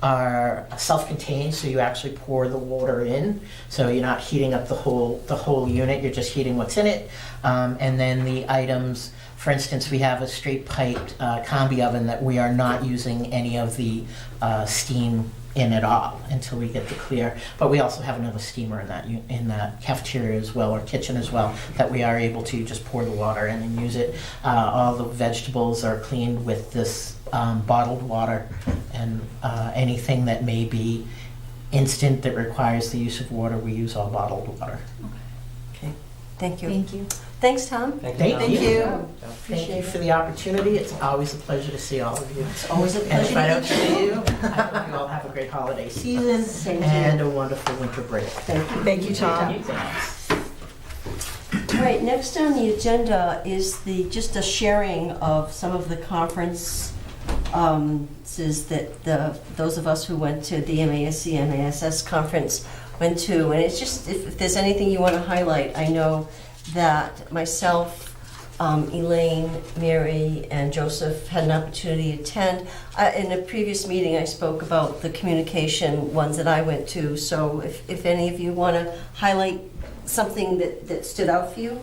are self-contained, so you actually pour the water in, so you're not heating up the whole unit. You're just heating what's in it, and then the items. For instance, we have a straight piped combi oven that we are not using any of the steam in at all until we get the clear. But we also have another steamer in that cafeteria as well, or kitchen as well, that we are able to just pour the water in and use it. All the vegetables are cleaned with this bottled water, and anything that may be instant that requires the use of water, we use all bottled water. Okay, thank you. Thank you. Thanks, Tom. Thank Thank you. Thank you for the opportunity. It's always a pleasure to see all of you. It's always a And pleasure if I to don't meet you. see you, I hope you all have a great holiday season Same to and you. a wonderful winter break. Thank you. Thank you, Tom. Thanks. Right, next on the agenda is just a sharing of some of the conferences that those of us who went to the MASC, MASS conference went to. And it's just, if there's anything you want to highlight, I know that myself, Elaine, Mary, and Joseph had an opportunity to attend. In a previous meeting, I spoke about the communication ones that I went to. So if any of you want to highlight something that stood out for you?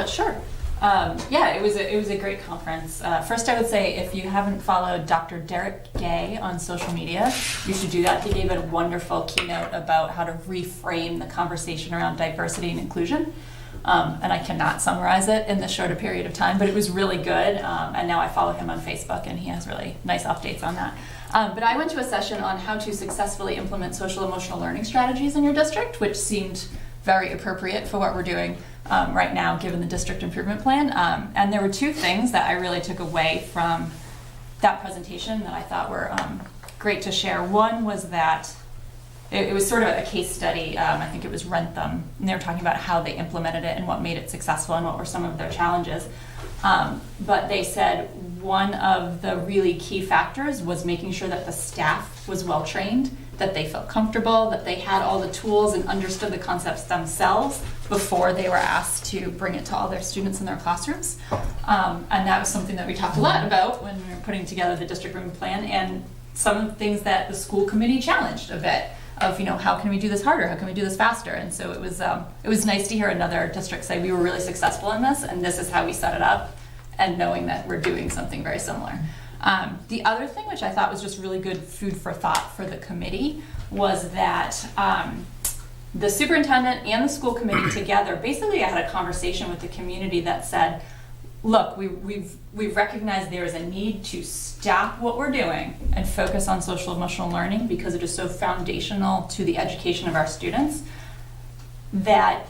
Sure. Yeah, it was a great conference. First, I would say if you haven't followed Dr. Derek Gay on social media, you should do that. He gave a wonderful keynote about how to reframe the conversation around diversity and inclusion. And I cannot summarize it in this shorter period of time, but it was really good. And now I follow him on Facebook, and he has really nice updates on that. But I went to a session on how to successfully implement social emotional learning strategies in your district, which seemed very appropriate for what we're doing right now, given the district improvement plan. And there were two things that I really took away from that presentation that I thought were great to share. One was that it was sort of a case study. I think it was Rentham, and they were talking about how they implemented it and what made it successful and what were some of their challenges. But they said one of the really key factors was making sure that the staff was well trained, that they felt comfortable, that they had all the tools and understood the concepts themselves before they were asked to bring it to all their students in their classrooms. And that was something that we talked a lot about when we were putting together the district improvement plan, and some of the things that the school committee challenged a bit of, how can we do this harder? How can we do this faster? And so it was nice to hear another district say we were really successful in this, and this is how we set it up, and knowing that we're doing something very similar. The other thing, which I thought was just really good food for thought for the committee, was that the superintendent and the school committee together basically had a conversation with the community that said, look, we've recognized there is a need to stop what we're doing and focus on social emotional learning because it is so foundational to the education of our students, that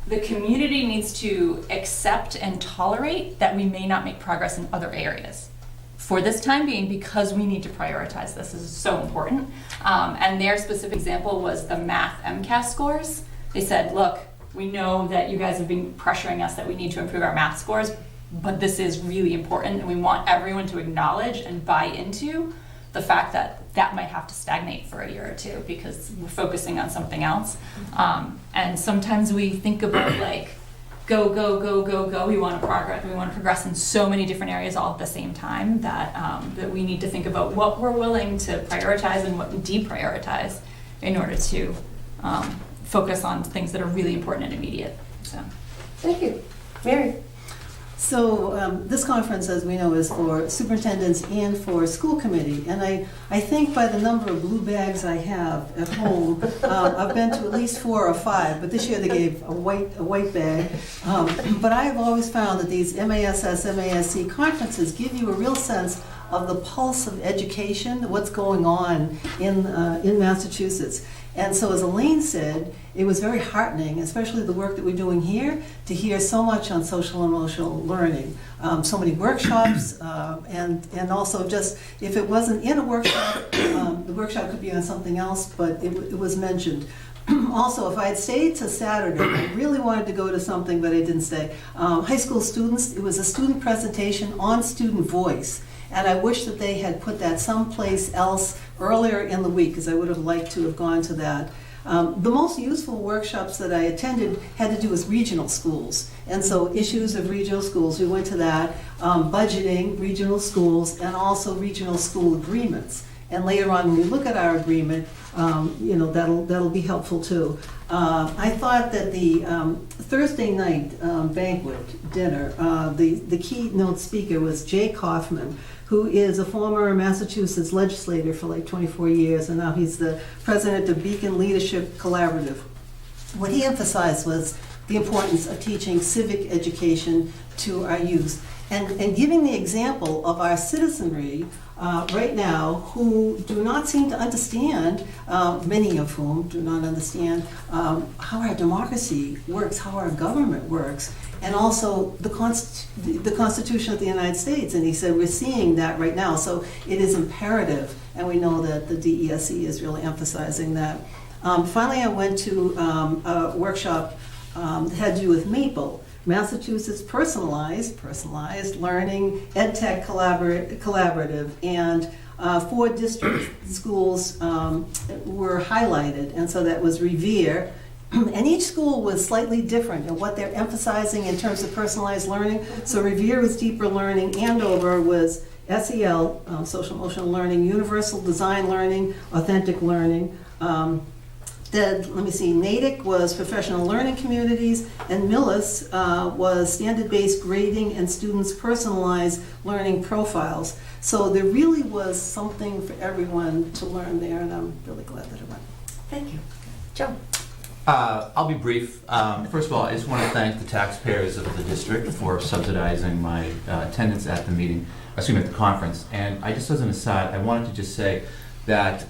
the community needs to accept and tolerate that we may not make progress in other areas for this time being, because we need to prioritize this. This is so important. And their specific example was the math MCAS scores. They said, look, we know that you guys have been pressuring us that we need to improve our math scores, but this is really important, and we want everyone to acknowledge and buy into the fact that that might have to stagnate for a year or two because we're focusing on something else. And sometimes we think about go. We want to progress in so many different areas all at the same time that we need to think about what we're willing to prioritize and what we deprioritize in order to focus on things that are really important and immediate. So, Thank you. Mary? So this conference, as we know, is for superintendents and for school committee. And I think by the number of blue bags I have at home, I've been to at least 4 or 5, but this year they gave a white bag. But I have always found that these MASS, MASC conferences give you a real sense of the pulse of education, what's going on in Massachusetts. And so, as Elaine said, it was very heartening, especially the work that we're doing here, to hear so much on social and emotional learning. So many workshops, and also just, if it wasn't in a workshop, the workshop could be on something else, but it was mentioned. Also, if I had stayed to Saturday, I really wanted to go to something, but I didn't stay. High school students, it was a student presentation on student voice. And I wish that they had put that someplace else earlier in the week, because I would have liked to have gone to that. The most useful workshops that I attended had to do with regional schools. And so issues of regional schools, we went to that, budgeting, regional schools, and also regional school agreements. And later on, when we look at our agreement, that'll be helpful too. I thought that the Thursday night banquet dinner, the keynote speaker was Jay Kaufman, who is a former Massachusetts legislator for 24 years, and now he's the president of Beacon Leadership Collaborative. What he emphasized was the importance of teaching civic education to our youth, and giving the example of our citizenry right now who do not seem to understand, many of whom do not understand how our democracy works, how our government works, and also the Constitution of the United States. And he said we're seeing that right now, so it is imperative, and we know that the DESE is really emphasizing that. Finally, I went to a workshop had to do with MAPLE, Massachusetts Personalized Learning EdTech Collaborative, and 4 district schools were highlighted, and so that was Revere. And each school was slightly different in what they're emphasizing in terms of personalized learning. So Revere was deeper learning, Andover was SEL, social emotional learning, universal design learning, authentic learning. Then, let me see, Natick was professional learning communities, and Millis was standard-based grading and students' personalized learning profiles. So there really was something for everyone to learn there, and I'm really glad that it went. Thank you. Joe? I'll be brief. First of all, I just want to thank the taxpayers of the district for subsidizing my attendance at the meeting, at the conference. And I just, as an aside, I wanted to just say that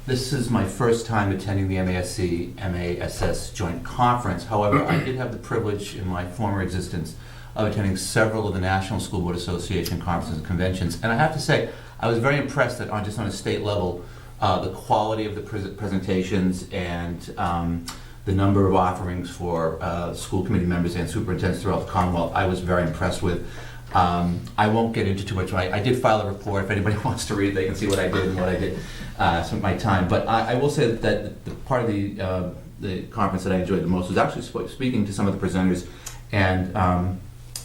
this is my first time attending the MASC-MASS joint conference. However, I did have the privilege in my former existence of attending several of the National School Board Association conferences and conventions. And I have to say, I was very impressed that just on a state level, the quality of the presentations and the number of offerings for school committee members and superintendents throughout the Commonwealth, I was very impressed with. I won't get into too much. I did file a report. If anybody wants to read it, they can see what I did and what I did some of my time. But I will say that the part of the conference that I enjoyed the most was actually speaking to some of the presenters, and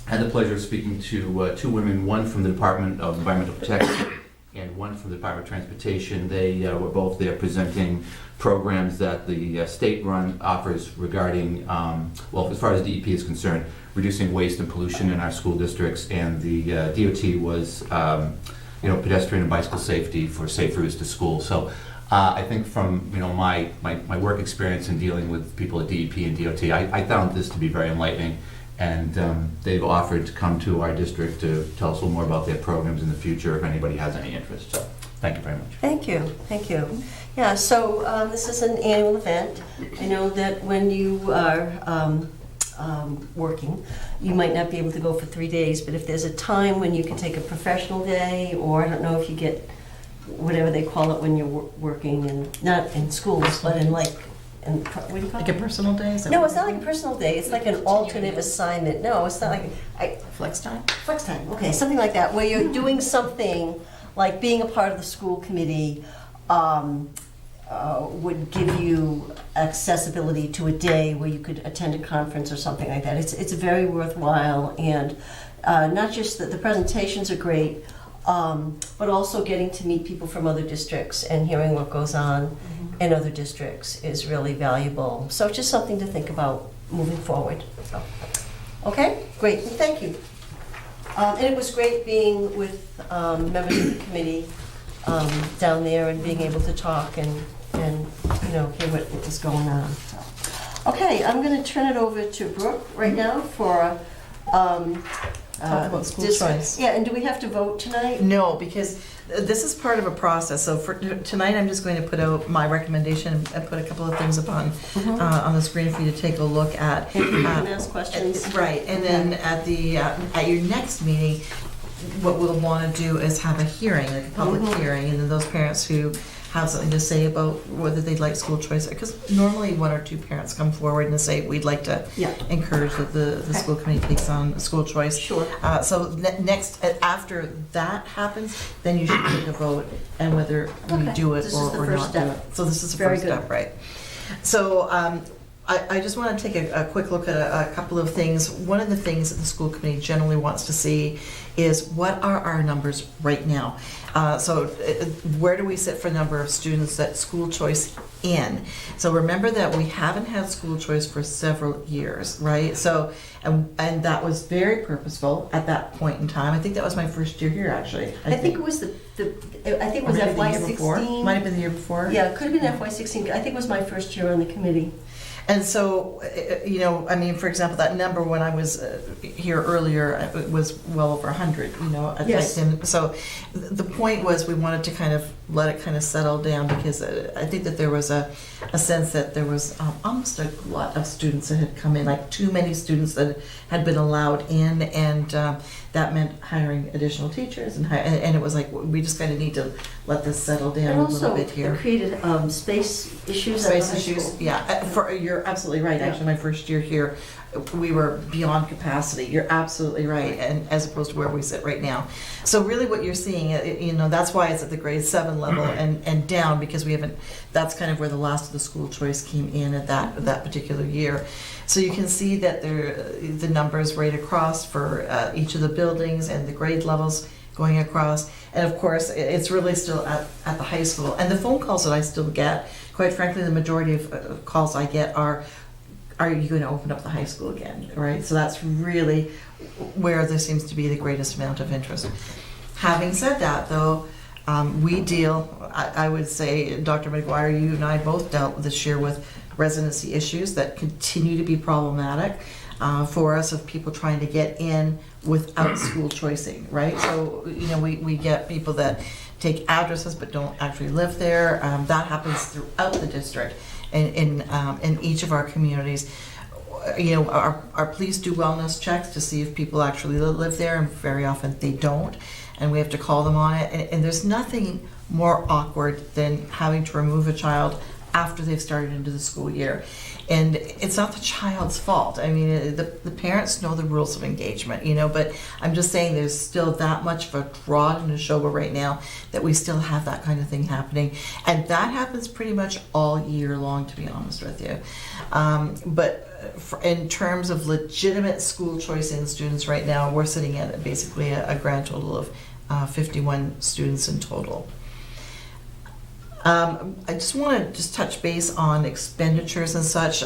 had the pleasure of speaking to 2 women, one from the Department of Environmental Protection and one from the Department of Transportation. They were both there presenting programs that the state offers regarding, well, as far as DEP is concerned, reducing waste and pollution in our school districts, and the DOT was, pedestrian and bicycle safety for safe routes to school. So I think from my work experience in dealing with people at DEP and DOT, I found this to be very enlightening. And they've offered to come to our district to tell us a little more about their programs in the future if anybody has any interest. So, thank you very much. Thank you, thank you. Yeah, so this is an annual event. I know that when you are working, you might not be able to go for 3 days, but if there's a time when you can take a professional day, or I don't know if you get whatever they call it when you're working, not in schools, but in what do you call it? Like a personal day? Is that No, what it's not like a personal day. It's like an alternate assignment. No, it's not like Flex time? flex time. Okay, something like that, where you're doing something like being a part of the school committee would give you accessibility to a day where you could attend a conference or something like that. It's very worthwhile, and not just that the presentations are great, but also getting to meet people from other districts and hearing what goes on in other districts is really valuable. So it's just something to think about moving forward. So, okay, great, thank you. And it was great being with members of the committee down there and being able to talk and hear what was going on. So. Okay, I'm going to turn it over to Brooke right now for Talk about school choice. Yeah, and do we have to vote tonight? No, because this is part of a process. So for tonight, I'm just going to put out my recommendation and put a couple of things up on the screen for you to take a look at. And you can ask questions. Right, and then at your next meeting, what we'll want to do is have a hearing, like a public hearing, and then those parents who have something to say about whether they'd like school choice, because normally 1 or 2 parents come forward and say, we'd like to encourage that the school committee takes on school choice. Sure. So next, after that happens, then you should take a vote and whether we do it This is the or first not do step. it. So this is the Very first good. step, right? So I just want to take a quick look at a couple of things. One of the things that the school committee generally wants to see is what are our numbers right now? So where do we sit for number of students that school choice in? So remember that we haven't had school choice for several years, right? So, and that was very purposeful at that point in time. I think that was my first year here, actually. I think it was I think it was FY16. Might have been the year before. Yeah, it could have been FY16. I think it was my first year on the committee. And so, I mean, for example, that number when I was here earlier, it was well over 100, Yes. And so the point was we wanted to kind of let it kind of settle down, because I think that there was a sense that there was almost a lot of students that had come in, like too many students that had been allowed in, and that meant hiring additional teachers, and it was like, we just kind of need to let this settle down And a little also, bit here. it created space issues at the Space high issues, school. yeah. You're absolutely right. Actually, my first year here, we were beyond capacity. You're absolutely right, and as opposed to where we sit right now. So really, what you're seeing, that's why it's at the grade 7 level and down, because we haven't. That's kind of where the last of the school choice came in at that particular year. So you can see that the numbers right across for each of the buildings and the grade levels going across. And of course, it's really still at the high school. And the phone calls that I still get, quite frankly, the majority of calls I get are you going to open up the high school again, right? So that's really where there seems to be the greatest amount of interest. Having said that, though, we deal, I would say, Dr. McGuire, you and I both dealt this year with residency issues that continue to be problematic for us, of people trying to get in without school choicing, right? So, we get people that take addresses but don't actually live there. That happens throughout the district and in each of our communities. Our police do wellness checks to see if people actually live there, and very often they don't, and we have to call them on it. And there's nothing more awkward than having to remove a child after they've started into the school year. And it's not the child's fault. I mean, the parents know the rules of engagement, but I'm just saying there's still that much of a draw in Neshoba right now that we still have that kind of thing happening. And that happens pretty much all year long, to be honest with you. But in terms of legitimate school choice in students right now, we're sitting at basically a grand total of 51 students in total. I just want to touch base on expenditures and such.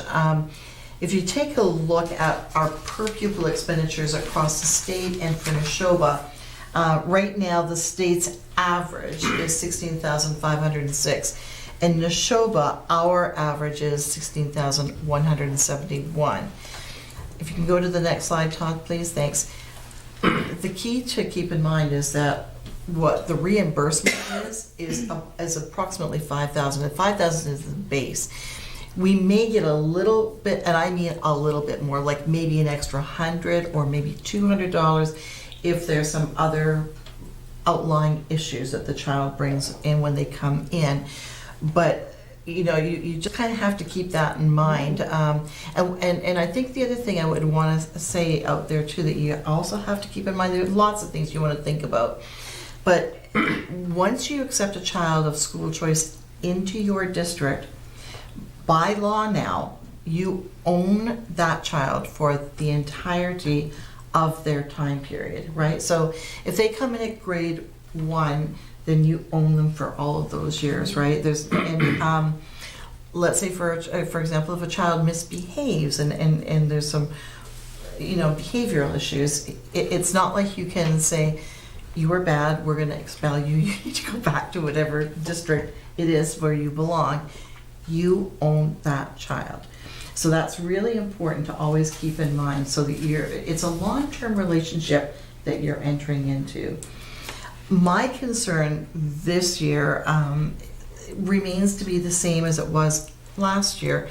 If you take a look at our per pupil expenditures across the state and for Neshoba, right now the state's average is $16,506. In Neshoba, our average is $16,171. If you can go to the next slide, Todd, please, thanks. The key to keep in mind is that what the reimbursement is approximately $5,000, and $5,000 is the base. We may get a little bit, and I mean a little bit more, like maybe an extra $100 or maybe $200 if there's some other outlying issues that the child brings in when they come in. But you just kind of have to keep that in mind. And I think the other thing I would want to say out there too, that you also have to keep in mind, there's lots of things you want to think about. But once you accept a child of school choice into your district, by law now, you own that child for the entirety of their time period, right? So if they come in at grade 1, then you own them for all of those years, right? Let's say for example, if a child misbehaves and there's some behavioral issues, it's not like you can say, you are bad, we're going to expel you, you need to go back to whatever district it is where you belong. You own that child. So that's really important to always keep in mind, so that it's a long-term relationship that you're entering into. My concern this year remains to be the same as it was last year.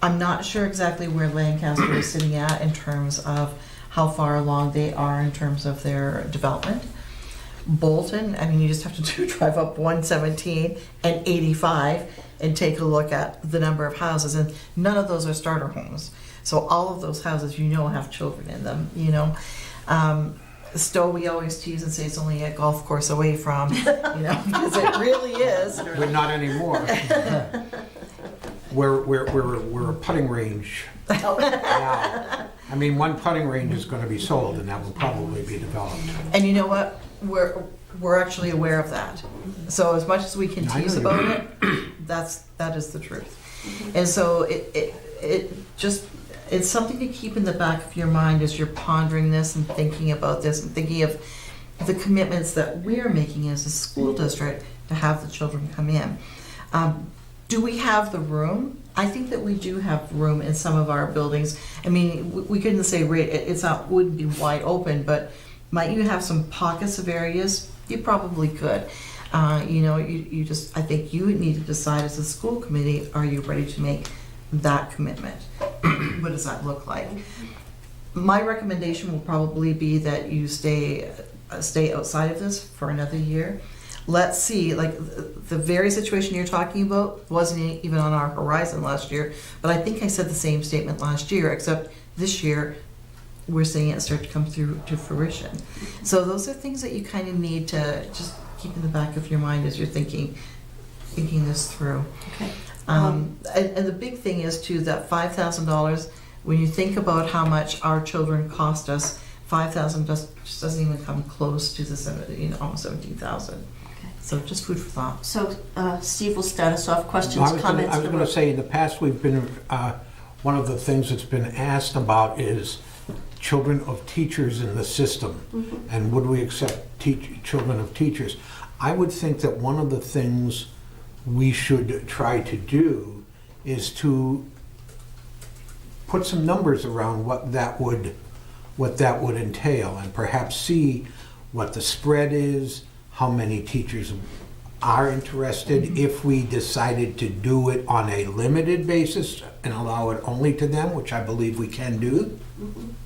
I'm not sure exactly where Lancaster is sitting at in terms of how far along they are in terms of their development. Bolton, I mean, you just have to drive up 117 and 85 and take a look at the number of houses, and none of those are starter homes. So all of those houses, have children in them, Stowe, we always tease and say it's only a golf course away from, because it really is. We're not anymore. We're a putting range. Yeah. I mean, one putting range is going to be sold, and that will probably be developed. And you know what? We're actually aware of that. So as much as we can tease about it, that is the truth. And so it's something to keep in the back of your mind as you're pondering this and thinking about this and thinking of the commitments that we're making as a school district to have the children come in. Do we have the room? I think that we do have room in some of our buildings. I mean, we couldn't say wouldn't be wide open, but might you have some pockets of areas? You probably could. You just, I think you need to decide as a school committee, are you ready to make that commitment? What does that look like? My recommendation will probably be that you stay outside of this for another year. Let's see, like, the very situation you're talking about wasn't even on our horizon last year, but I think I said the same statement last year, except this year, we're seeing it start to come through to fruition. So those are things that you kind of need to just keep in the back of your mind as you're thinking this through. Okay. And the big thing is too, that $5,000, when you think about how much our children cost us, 5,000 just doesn't even come close to the almost 17,000. So just food for thought. So Steve will start us off. Questions, I was comments? going to say, in the past, we've been, one of the things that's been asked about is children of teachers in the system, and would we accept children of teachers? I would think that one of the things we should try to do is to put some numbers around what that would entail, and perhaps see what the spread is, how many teachers are interested, if we decided to do it on a limited basis and allow it only to them, which I believe we can do.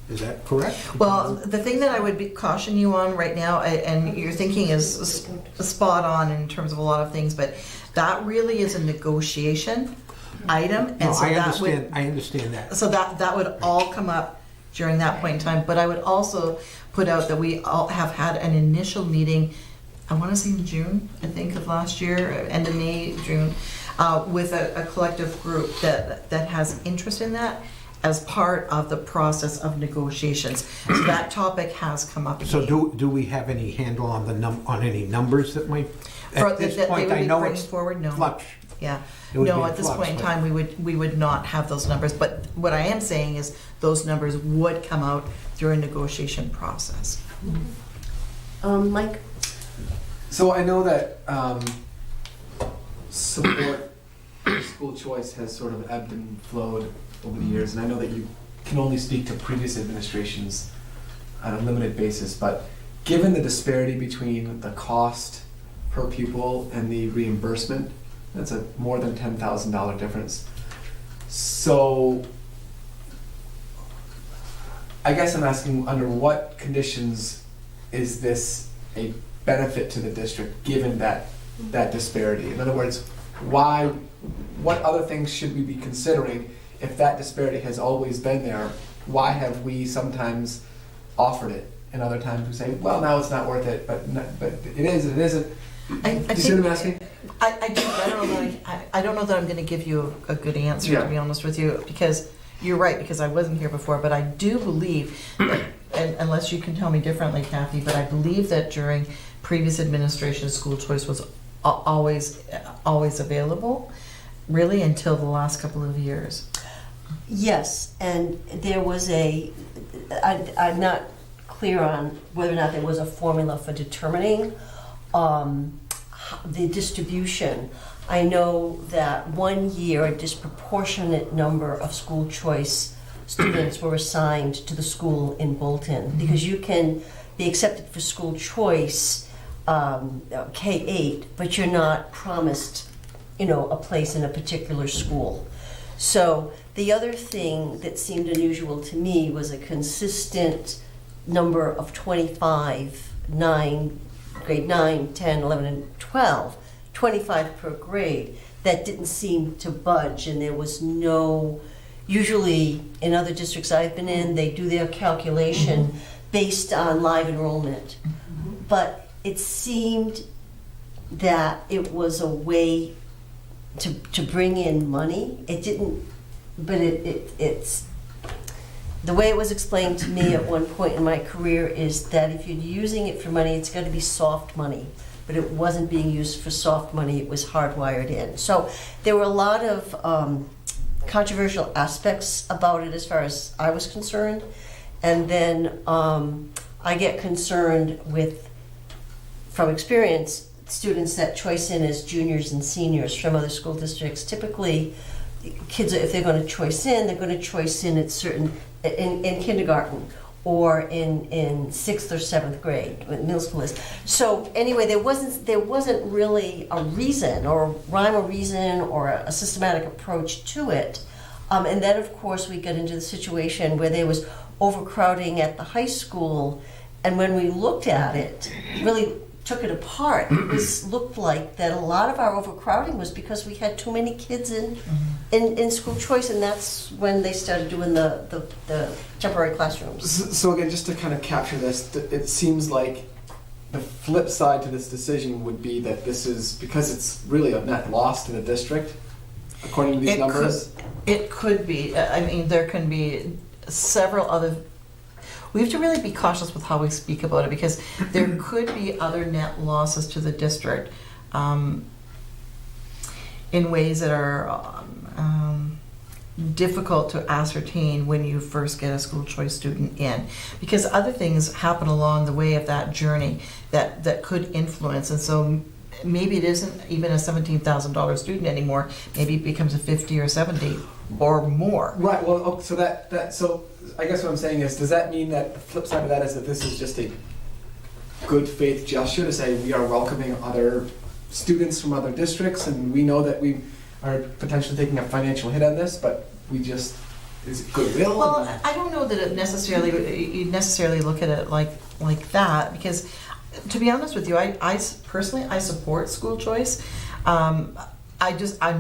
Is that correct? Well, the thing that I would caution you on right now, and your thinking is spot on in terms of a lot of things, but that really is a negotiation item. And No, so I that understand that. So that would all come up during that point in time. But I would also put out that we all have had an initial meeting, I want to say in June, I think, of last year, end of May, June, with a collective group that has interest in that as part of the process of negotiations. So that topic has come up. So do we have any handle on on any numbers that might, at this that point, they would I be know bringing it's forward? No. flux. Yeah. It would be No, in at this flux, point in but- time, we would not have those numbers. But what I am saying is those numbers would come out through a negotiation process. Mike? So I know that support for school choice has sort of ebbed and flowed over the years, and I know that you can only speak to previous administrations on a limited basis, but given the disparity between the cost per pupil and the reimbursement, that's a more than $10,000 difference. So I guess I'm asking, under what conditions is this a benefit to the district, given that disparity? In other words, what other things should we be considering if that disparity has always been there? Why have we sometimes offered it, and other times we say, well, now it's not worth it, but it is, it isn't. Do you see what I'm asking? I don't know that I'm going to give you a good answer, Yeah. to be honest with you, because you're right, because I wasn't here before, but I do believe, and unless you can tell me differently, Kathy, but I believe that during previous administration, school choice was always available, really, until the last couple of years. Yes, and there was I'm not clear on whether or not there was a formula for determining the distribution. I know that one year a disproportionate number of school choice students were assigned to the school in Bolton, because you can be accepted for school choice K-8, but you're not promised, a place in a particular school. So the other thing that seemed unusual to me was a consistent number of 25, grade 9, 10, 11, and 12, 25 per grade. That didn't seem to budge, and there was no, usually in other districts I've been in, they do their calculation based on live enrollment. But it seemed that it was a way to bring in money. It didn't, but it's the way it was explained to me at one point in my career is that if you're using it for money, it's got to be soft money. But it wasn't being used for soft money, it was hardwired in. So there were a lot of controversial aspects about it as far as I was concerned. And then I get concerned with, from experience, students that choice in as juniors and seniors from other school districts. Typically, kids, if they're going to choice in, they're going to choice in at certain, in kindergarten or in 6th or 7th grade, what middle school is. So anyway, there wasn't really a reason or rhyme or reason or a systematic approach to it. And then, of course, we got into the situation where there was overcrowding at the high school, and when we looked at it, really took it apart, looked like that a lot of our overcrowding was because we had too many kids in school choice, and that's when they started doing the temporary classrooms. So again, just to kind of capture this, it seems like the flip side to this decision would be that this is, because it's really a net loss to the district, according to these numbers. It could be. I mean, there can be several other. We have to really be cautious with how we speak about it, because there could be other net losses to the district in ways that are difficult to ascertain when you first get a school choice student in, because other things happen along the way of that journey that could influence. And so maybe it isn't even a $17,000 student anymore. Maybe it becomes a 50 or 70 or more. Right. Well, so so I guess what I'm saying is, does that mean that the flip side of that is that this is just a good faith gesture to say we are welcoming other students from other districts, and we know that we are potentially taking a financial hit on this, but we just, is it goodwill? Well, I don't know that it you necessarily look at it like that, because to be honest with you, I personally support school choice. I'm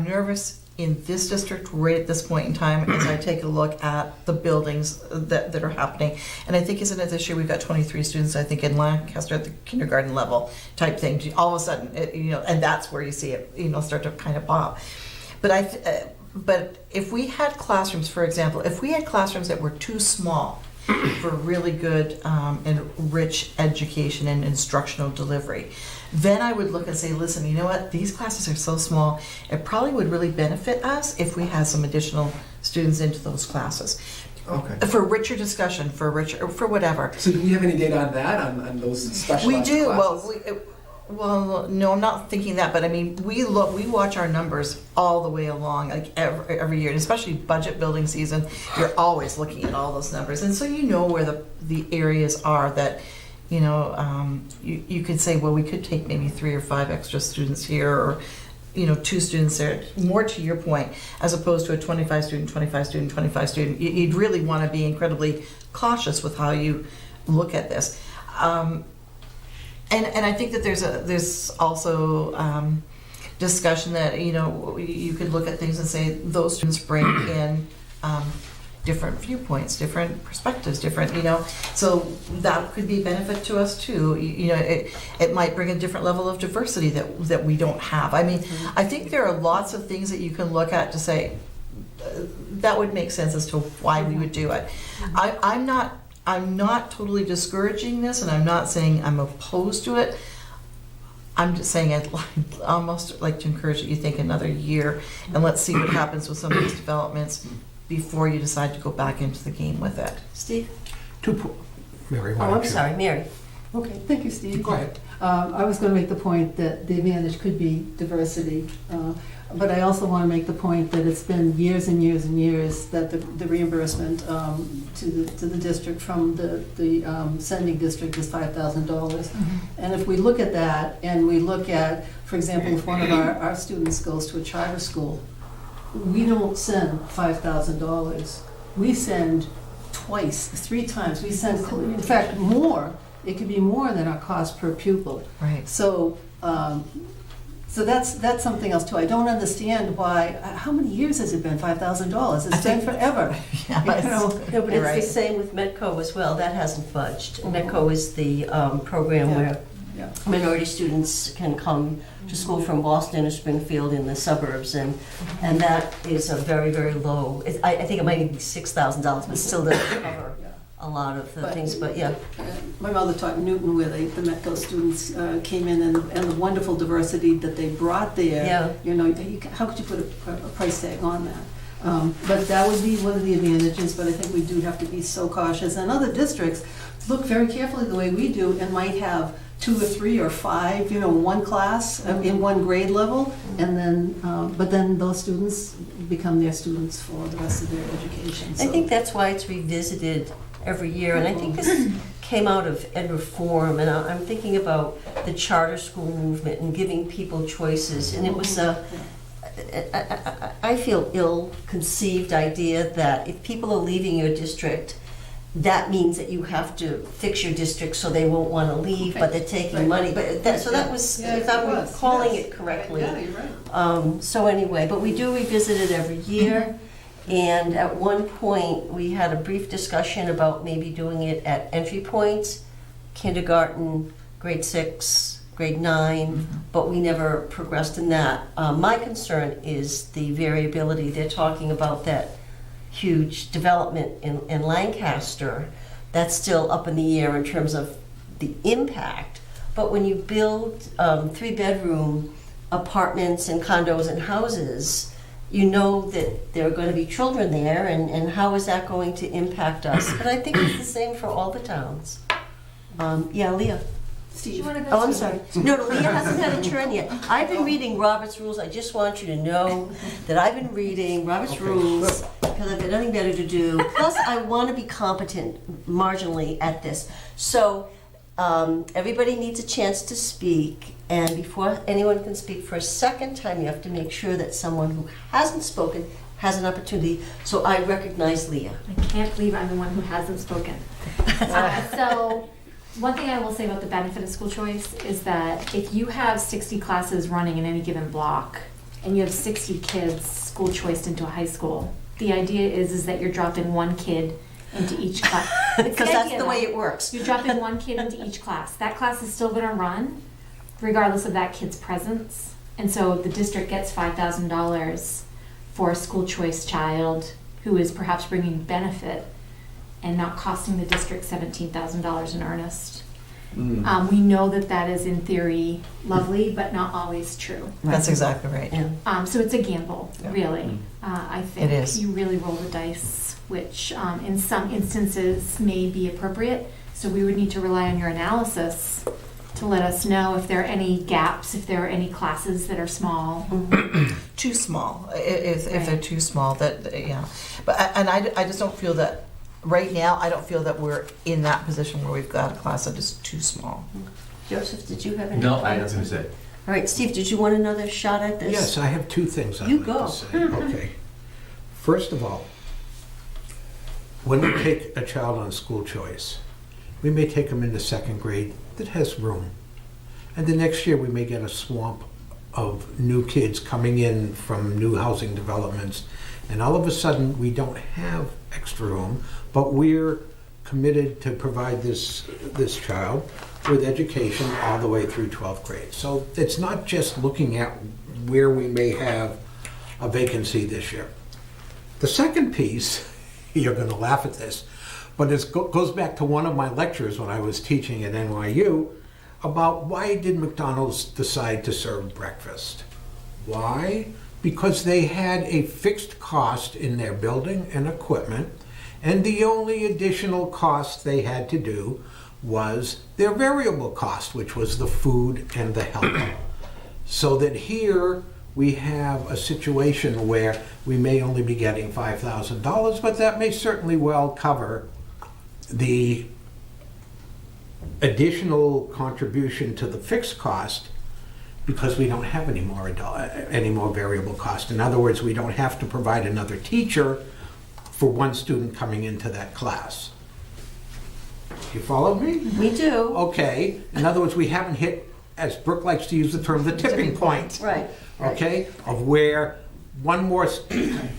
nervous in this district right at this point in time as I take a look at the buildings that are happening. And I think, isn't it this year we've got 23 students, I think, in Lancaster at the kindergarten level type thing. All of a sudden, and that's where you see it, start to kind of pop. But if we had classrooms, for example, if we had classrooms that were too small for really good and rich education and instructional delivery, then I would look and say, listen, you know what, these classes are so small, it probably would really benefit us if we had some additional students into those classes. Okay. For richer discussion, for whatever. So do we have any data on that, on those specialized We do. classes? Well, no, I'm not thinking that, but I mean, we watch our numbers all the way along, like every year, and especially budget building season, you're always looking at all those numbers, and so where the areas are that, you could say, well, we could take maybe 3 or 5 extra students here, or 2 students there, more to your point, as opposed to a 25 student. You'd really want to be incredibly cautious with how you look at this. And I think that there's also discussion that you could look at things and say those students bring in different viewpoints, different perspectives, so that could be a benefit to us too. It might bring a different level of diversity that we don't have. I mean, I think there are lots of things that you can look at to say that would make sense as to why we would do it. I'm not totally discouraging this, and I'm not saying I'm opposed to it. I'm just saying I'd almost like to encourage that you think another year, and let's see what happens with some of these developments before you decide to go back into the game with it. Steve? Mary, why Oh, don't I'm you? sorry, Mary. Okay, thank you, Steve. Go ahead. I was going to make the point that the advantage could be diversity, but I also want to make the point that it's been years and years and years that the reimbursement to the district from the sending district is $5,000. And if we look at that, and we look at, for example, if one of our students goes to a charter school, we don't send $5,000. We send twice, 3 times. We send, in fact, more. It could be more than our cost per pupil. Right. So, so that's something else too. I don't understand why. How many years has it been? $5,000. It's been forever. Yeah, No, but you're it's right. the same with Metco as well. That hasn't budged. Metco is the program Yeah. where Yeah. minority students can come to school from Boston or Springfield in the suburbs, and that is a very, very low. I think it might even be $6,000, but still doesn't cover a lot of the things. But yeah, My mother taught in Newton, where the Metco students came in, and the wonderful diversity that they brought there. Yeah. How could you put a price tag on that? But that would be one of the advantages, but I think we do have to be so cautious. And other districts look very carefully the way we do and might have 2 or 3 or 5, one class in one grade level, and then, but then those students become their students for the rest of their education. I think that's why it's revisited every year, and I think this came out of ed reform, and I'm thinking about the charter school movement and giving people choices, and it was I feel ill-conceived idea that if people are leaving your district, that means that you have to fix your district so they won't want to leave, but they're taking money. But that, so that was, if I'm recalling it correctly. Yeah, you're right. So anyway, but we do revisit it every year. And at one point, we had a brief discussion about maybe doing it at entry points, kindergarten, grade 6, grade 9, but we never progressed in that. My concern is the variability. They're talking about that huge development in Lancaster. That's still up in the air in terms of the impact. But when you build 3-bedroom apartments and condos and houses, you know that there are going to be children there, and how is that going to impact us? But I think it's the same for all the towns. Yeah, Leah. Steve. Oh, I'm sorry. No, Leah hasn't had a turn yet. I've been reading Robert's Rules. I just want you to know that I've been reading Robert's Rules because I've got nothing better to do. Plus, I want to be competent marginally at this. So everybody needs a chance to speak. And before anyone can speak for a second time, you have to make sure that someone who hasn't spoken has an opportunity. So I recognize Leah. I can't believe I'm the one who hasn't spoken. So one thing I will say about the benefit of school choice is that if you have 60 classes running in any given block and you have 60 kids school choiced into a high school, the idea is that you're dropping one kid into each class. Because that's the way it works. You're dropping one kid into each class. That class is still going to run regardless of that kid's presence. And so the district gets $5,000 for a school choice child who is perhaps bringing benefit and not costing the district $17,000 in earnest. We know that that is in theory lovely, but not always true. That's exactly right. Yeah. So it's a gamble, really. I think It is. you really roll the dice, which in some instances may be appropriate. So we would need to rely on your analysis to let us know if there are any gaps, if there are any classes that are small. Too small, if they're too small, that, yeah. But, and I just don't feel that, right now, I don't feel that we're in that position where we've got a class that is too small. Joseph, did you have any? No, I was going to say. All right, Steve, did you want another shot at this? Yes, I have 2 things I'd You like go. to say. Okay. First of all, when we take a child on school choice, we may take them into 2nd grade that has room. And the next year we may get a swamp of new kids coming in from new housing developments. And all of a sudden, we don't have extra room, but we're committed to provide this child with education all the way through 12th grade. So it's not just looking at where we may have a vacancy this year. The second piece, you're going to laugh at this, but it goes back to one of my lectures when I was teaching at NYU about why did McDonald's decide to serve breakfast? Why? Because they had a fixed cost in their building and equipment, and the only additional cost they had to do was their variable cost, which was the food and the help. So that here we have a situation where we may only be getting $5,000, but that may certainly well cover the additional contribution to the fixed cost because we don't have any more variable cost. In other words, we don't have to provide another teacher for one student coming into that class. You follow me? We do. Okay. In other words, we haven't hit, as Brooke likes to use the term, the tipping point. Right. Okay, of where one more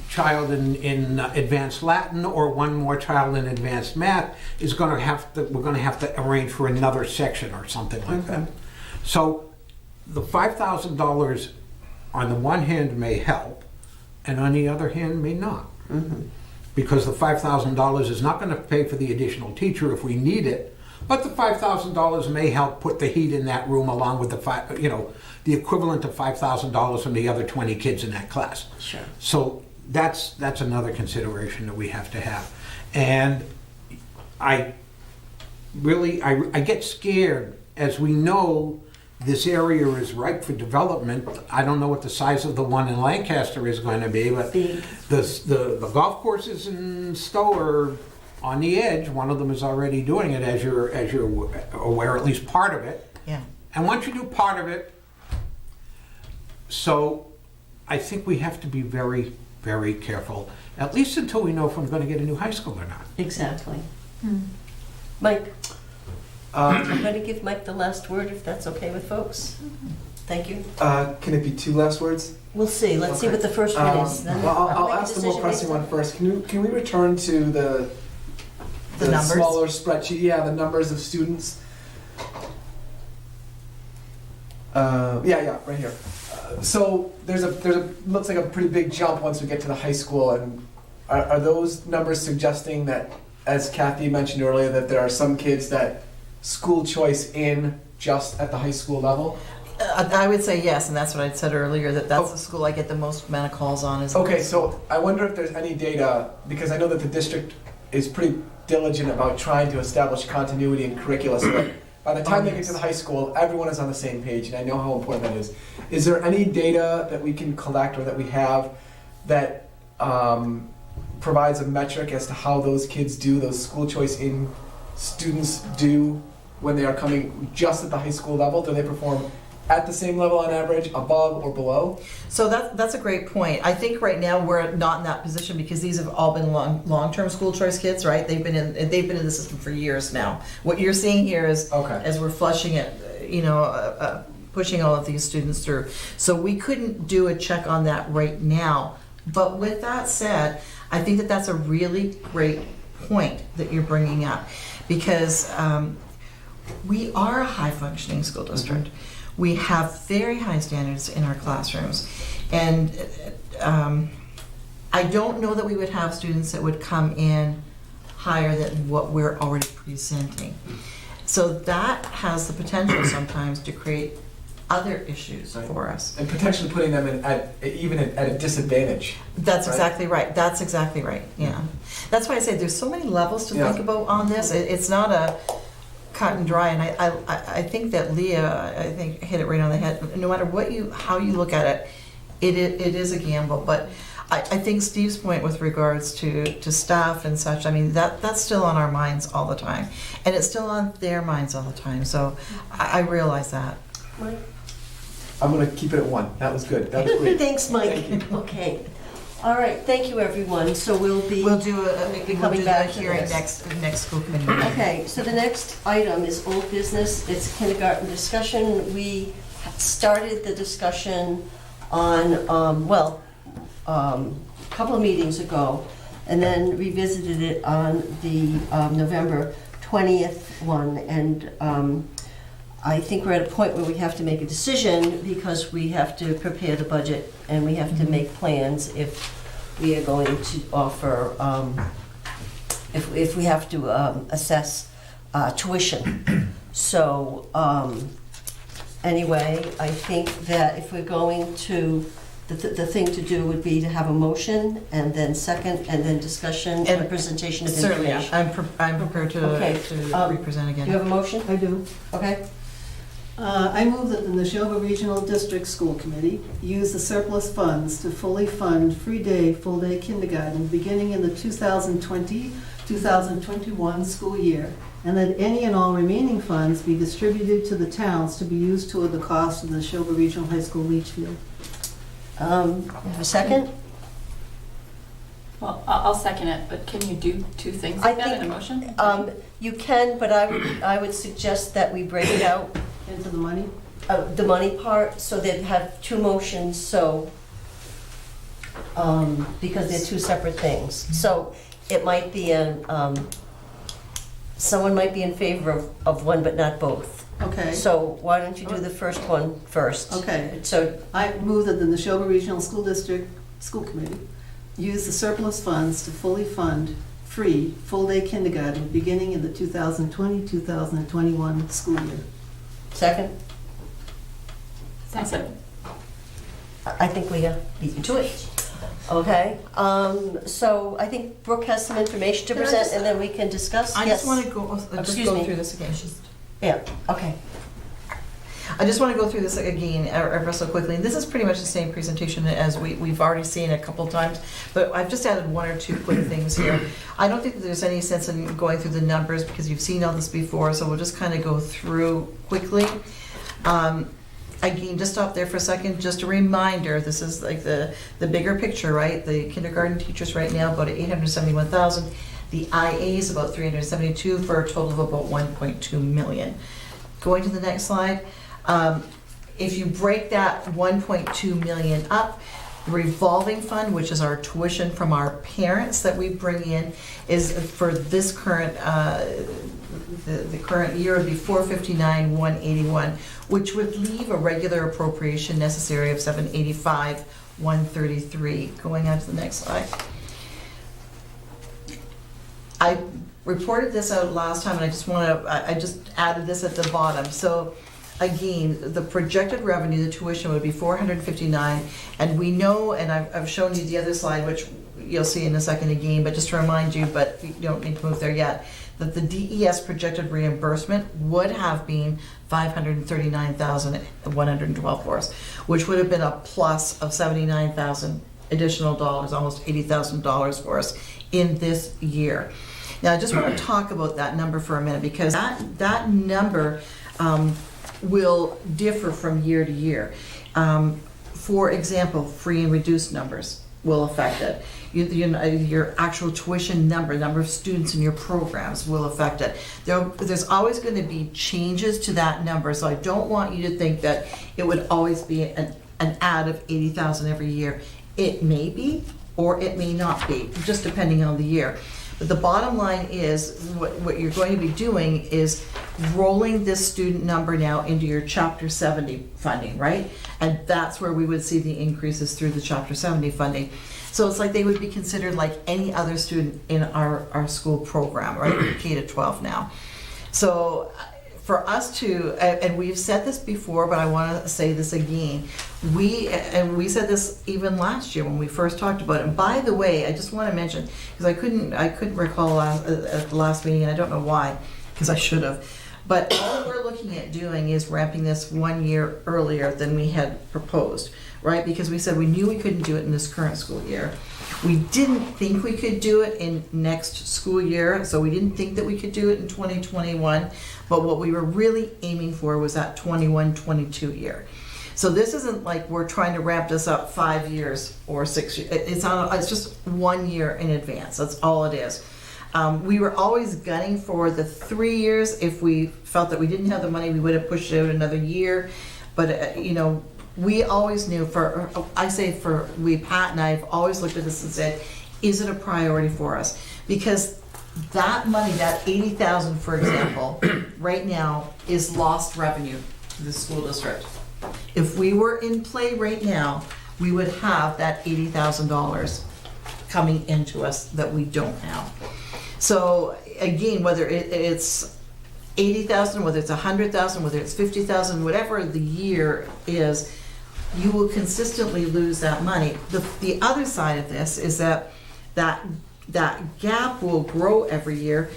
child in advanced Latin or one more child in advanced math is going to have to, we're going to have to arrange for another section or something like that. So the $5,000 on the one hand may help, and on the other hand may not. Because the $5,000 is not going to pay for the additional teacher if we need it, but the $5,000 may help put the heat in that room along with the equivalent of $5,000 from the other 20 kids in that class. Sure. So that's another consideration that we have to have. And I get scared as we know this area is ripe for development. I don't know what the size of the one in Lancaster is going to be, but Big. the golf courses in Stowe are on the edge, one of them is already doing it, as you're aware, at least part of it. Yeah. And once you do part of it, so I think we have to be very, very careful, at least until we know if we're going to get a new high school or not. Exactly. Mike, I'm going to give Mike the last word, if that's okay with folks. Thank you. Can it be 2 last words? We'll see. Let's see Okay. what the first one is. Then Well, I'll make a ask the more decision pressing based on- one first. Can we return to the numbers? smaller spreadsheet? Yeah, the numbers of students. Yeah, right here. So there's a looks like a pretty big jump once we get to the high school, and are those numbers suggesting that, as Kathy mentioned earlier, that there are some kids that school choice in just at the high school level? I would say yes, and that's what I said earlier, that's the school I get the most amount of calls on is. Okay, so I wonder if there's any data, because I know that the district is pretty diligent about trying to establish continuity in curricula, so that by the time they get to the high school, everyone is on the same page, and I know how important that is. Is there any data that we can collect or that we have that provides a metric as to how those kids do, those school choice in students do when they are coming just at the high school level? Do they perform at the same level on average, above or below? So that's a great point. I think right now we're not in that position because these have all been long-term school choice kids, right? They've been in the system for years now. What you're seeing here is Okay. as we're flushing it, pushing all of these students through. So we couldn't do a check on that right now. But with that said, I think that that's a really great point that you're bringing up because we are a high-functioning school district. We have very high standards in our classrooms. And I don't know that we would have students that would come in higher than what we're already presenting. So that has the potential sometimes to create other issues for us. And potentially putting them at a disadvantage. That's Right. exactly right. That's exactly right. Yeah. That's why I say there's so many levels to Yeah. think about on this. It's not a cut and dry. And I think that Leah, hit it right on the head. No matter how you look at it, it is a gamble. But I think Steve's point with regards to staff and such, I mean, that's still on our minds all the time. And it's still on their minds all the time. So I realize that. Mike? I'm gonna keep it at 1. That was good. That was great. Thanks, Mike. Okay. All right, thank you, everyone. So we'll do We'll the do the hearing this. next school committee meeting. Okay, so the next item is old business. It's kindergarten discussion. We started the discussion on, a couple of meetings ago, and then revisited it on the November 20th one. And I think we're at a point where we have to make a decision because we have to prepare the budget and we have to make plans if we are going to offer, if we have to assess tuition. So anyway, I think that if we're going to, the thing to do would be to have a motion and then second and then discussion and presentation of Certainly, information. I'm prepared Okay, to represent Do again. you have a motion? I do. Okay. I move that the Neshoba Regional District School Committee use the surplus funds to fully fund free day, full-day kindergarten beginning in the 2020-2021 school year, and that any and all remaining funds be distributed to the towns to be used toward the cost of the Neshoba Regional High School leach field. You have a second? Well, I'll second it, but can you do two things I like that in a think, motion? You can, but I would suggest that we break it out, Into the money? the money part, so they'd have two motions, so, because they're two separate things. So it might be someone might be in favor of one but not both. Okay. So why don't you do the first one first? Okay. So, I move that the Neshoba Regional School District School Committee use the surplus funds to fully fund free, full-day kindergarten beginning in the 2020-2021 school year. second? Second. I think we beat you to it. Okay, so I think Brooke has some information to Can I present, just- and then we can discuss. I Yes. just want to go Excuse me. through this again. Yeah, okay. I just want to go through this again ever so quickly. And this is pretty much the same presentation as we've already seen a couple times, but I've just added one or two quick things here. I don't think that there's any sense in going through the numbers because you've seen all this before, so we'll just kind of go through quickly. Again, just stop there for a second. Just a reminder, this is like the bigger picture, right? The kindergarten teachers right now about 871,000. The IA is about 372 for a total of about 1.2 million. Going to the next slide. If you break that 1.2 million up, the revolving fund, which is our tuition from our parents that we bring in, is for this current the current year would be 459,181, which would leave a regular appropriation necessary of 785,133. Going on to the next slide. I reported this out last time, and I just added this at the bottom. So again, the projected revenue, the tuition would be 459, and we know, and I've shown you the other slide, which you'll see in a second again, but just to remind you, but you don't need to move there yet, that the DES projected reimbursement would have been 539,112 for us, which would have been a plus of 79,000 additional dollars, almost $80,000 for us in this year. Now, I just want to talk about that number for a minute, because that number will differ from year to year. For example, free and reduced numbers will affect it. Your actual tuition number of students in your programs will affect it. There's always going to be changes to that number, so I don't want you to think that it would always be an add of 80,000 every year. It may be, or it may not be, just depending on the year. But the bottom line is, what you're going to be doing is rolling this student number now into your Chapter 70 funding, right? And that's where we would see the increases through the Chapter 70 funding. So it's like they would be considered like any other student in our school program, right? K to 12 now. So for us to, and we've said this before, but I want to say this again. We said this even last year when we first talked about it. And by the way, I just want to mention, because I couldn't recall at the last meeting, and I don't know why, because I should have. But all we're looking at doing is ramping this 1 year earlier than we had proposed, right? Because we said we knew we couldn't do it in this current school year. We didn't think we could do it in next school year, so we didn't think that we could do it in 2021. But what we were really aiming for was that 21-22 year. So this isn't like we're trying to ramp this up 5 years or 6 years. It's just 1 year in advance. That's all it is. We were always gunning for the 3 years. If we felt that we didn't have the money, we would have pushed it out another year. But we always knew, Pat and I have always looked at this and said, is it a priority for us? Because that money, that 80,000, for example, right now is lost revenue to the school district. If we were in play right now, we would have that $80,000 coming into us that we don't now. So again, whether it's 80,000, whether it's 100,000, whether it's 50,000, whatever the year is, you will consistently lose that money. The other side of this is that gap will grow every year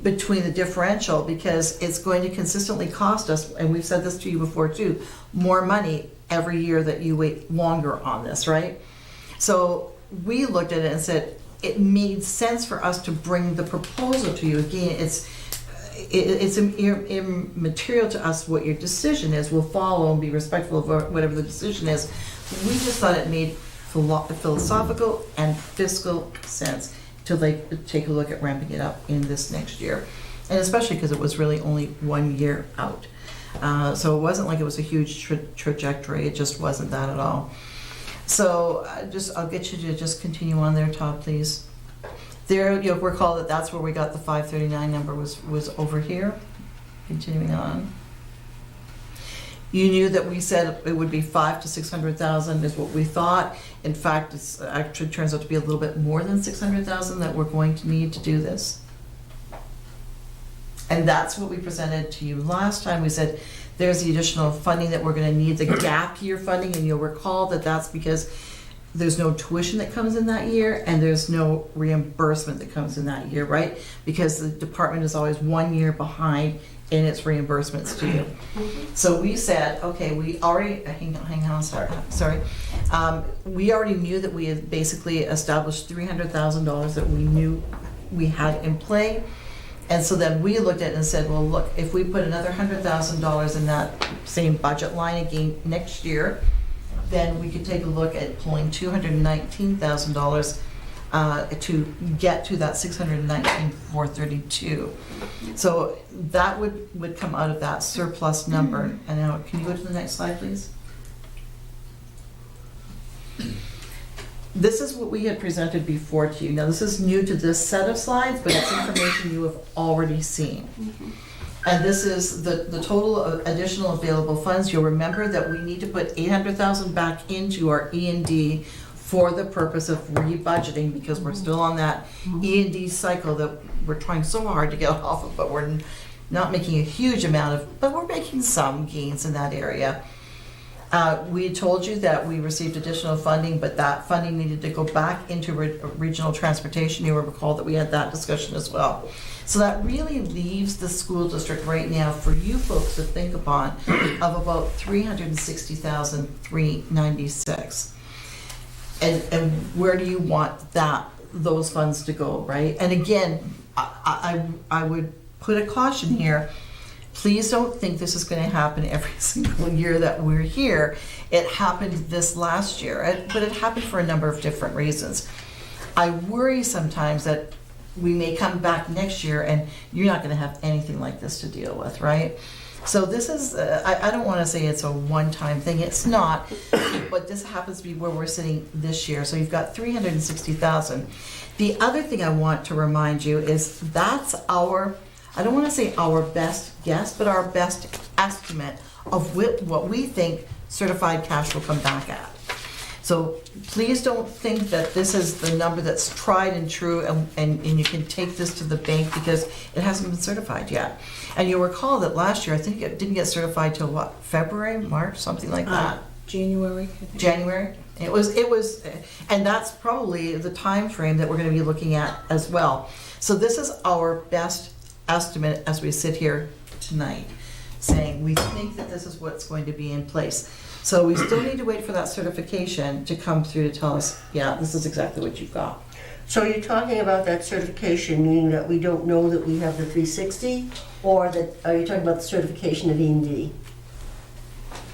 between the differential, because it's going to consistently cost us, and we've said this to you before too, more money every year that you wait longer on this, right? So we looked at it and said it made sense for us to bring the proposal to you. Again, it's immaterial to us what your decision is. We'll follow and be respectful of whatever the decision is. We just thought it made philosophical and fiscal sense to take a look at ramping it up in this next year, and especially because it was really only 1 year out. So it wasn't like it was a huge trajectory. It just wasn't that at all. So I'll get you to just continue on there, Todd, please. There, you'll recall that that's where we got the 539 number was over here. Continuing on. You knew that we said it would be 500,000 to 600,000 is what we thought. In fact, it actually turns out to be a little bit more than 600,000 that we're going to need to do this. And that's what we presented to you last time. We said there's the additional funding that we're going to need, the gap year funding, and you'll recall that that's because there's no tuition that comes in that year, and there's no reimbursement that comes in that year, right? Because the department is always 1 year behind in its reimbursements to you. So we said, okay, we already, hang on, sorry. We already knew that we had basically established $300,000 that we knew we had in play. And so then we looked at it and said, well, look, if we put another $100,000 in that same budget line again next year, then we could take a look at pulling $219,000 to get to that $619,432. So that would come out of that surplus number. And now, can you go to the next slide, please? This is what we had presented before to you. Now, this is new to this set of slides, but it's information you have already seen. And this is the total additional available funds. You'll remember that we need to put $800,000 back into our E&D for the purpose of rebudgeting, because we're still on that E&D cycle that we're trying so hard to get off of, but we're not making a huge amount of, but we're making some gains in that area. We told you that we received additional funding, but that funding needed to go back into regional transportation. You will recall that we had that discussion as well. So that really leaves the school district right now for you folks to think upon of about $360,396. And where do you want those funds to go, right? And again, I would put a caution here. Please don't think this is going to happen every single year that we're here. It happened this last year, but it happened for a number of different reasons. I worry sometimes that we may come back next year and you're not going to have anything like this to deal with, right? So this is, I don't want to say it's a one-time thing, it's not, but this happens to be where we're sitting this year. So you've got $360,000. The other thing I want to remind you is that's our, I don't want to say our best guess, but our best estimate of what we think certified cash will come back at. So please don't think that this is the number that's tried and true and you can take this to the bank, because it hasn't been certified yet. And you'll recall that last year, I think it didn't get certified till what, February, March, something like that? January, I think. January. It was, and that's probably the time frame that we're going to be looking at as well. So this is our best estimate as we sit here tonight, saying we think that this is what's going to be in place. So we still need to wait for that certification to come through to tell us, yeah, this is exactly what you've got. So you're talking about that certification, meaning that we don't know that we have the 360, or that, are you talking about the certification of E&D?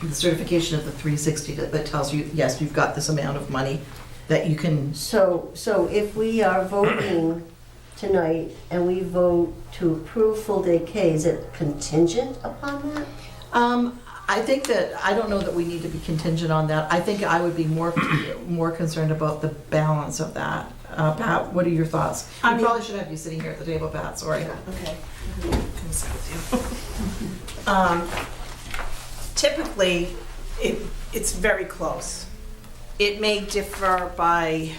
The certification of the 360 that tells you, yes, you've got this amount of money that you can. So if we are voting tonight and we vote to approve full day K, is it contingent upon that? I think that, I don't know that we need to be contingent on that. I think I would be more concerned about the balance of that. Pat, what are your thoughts? I probably should have you sitting here at the table, Pat, sorry. Okay. Typically, it's very close. It may differ by,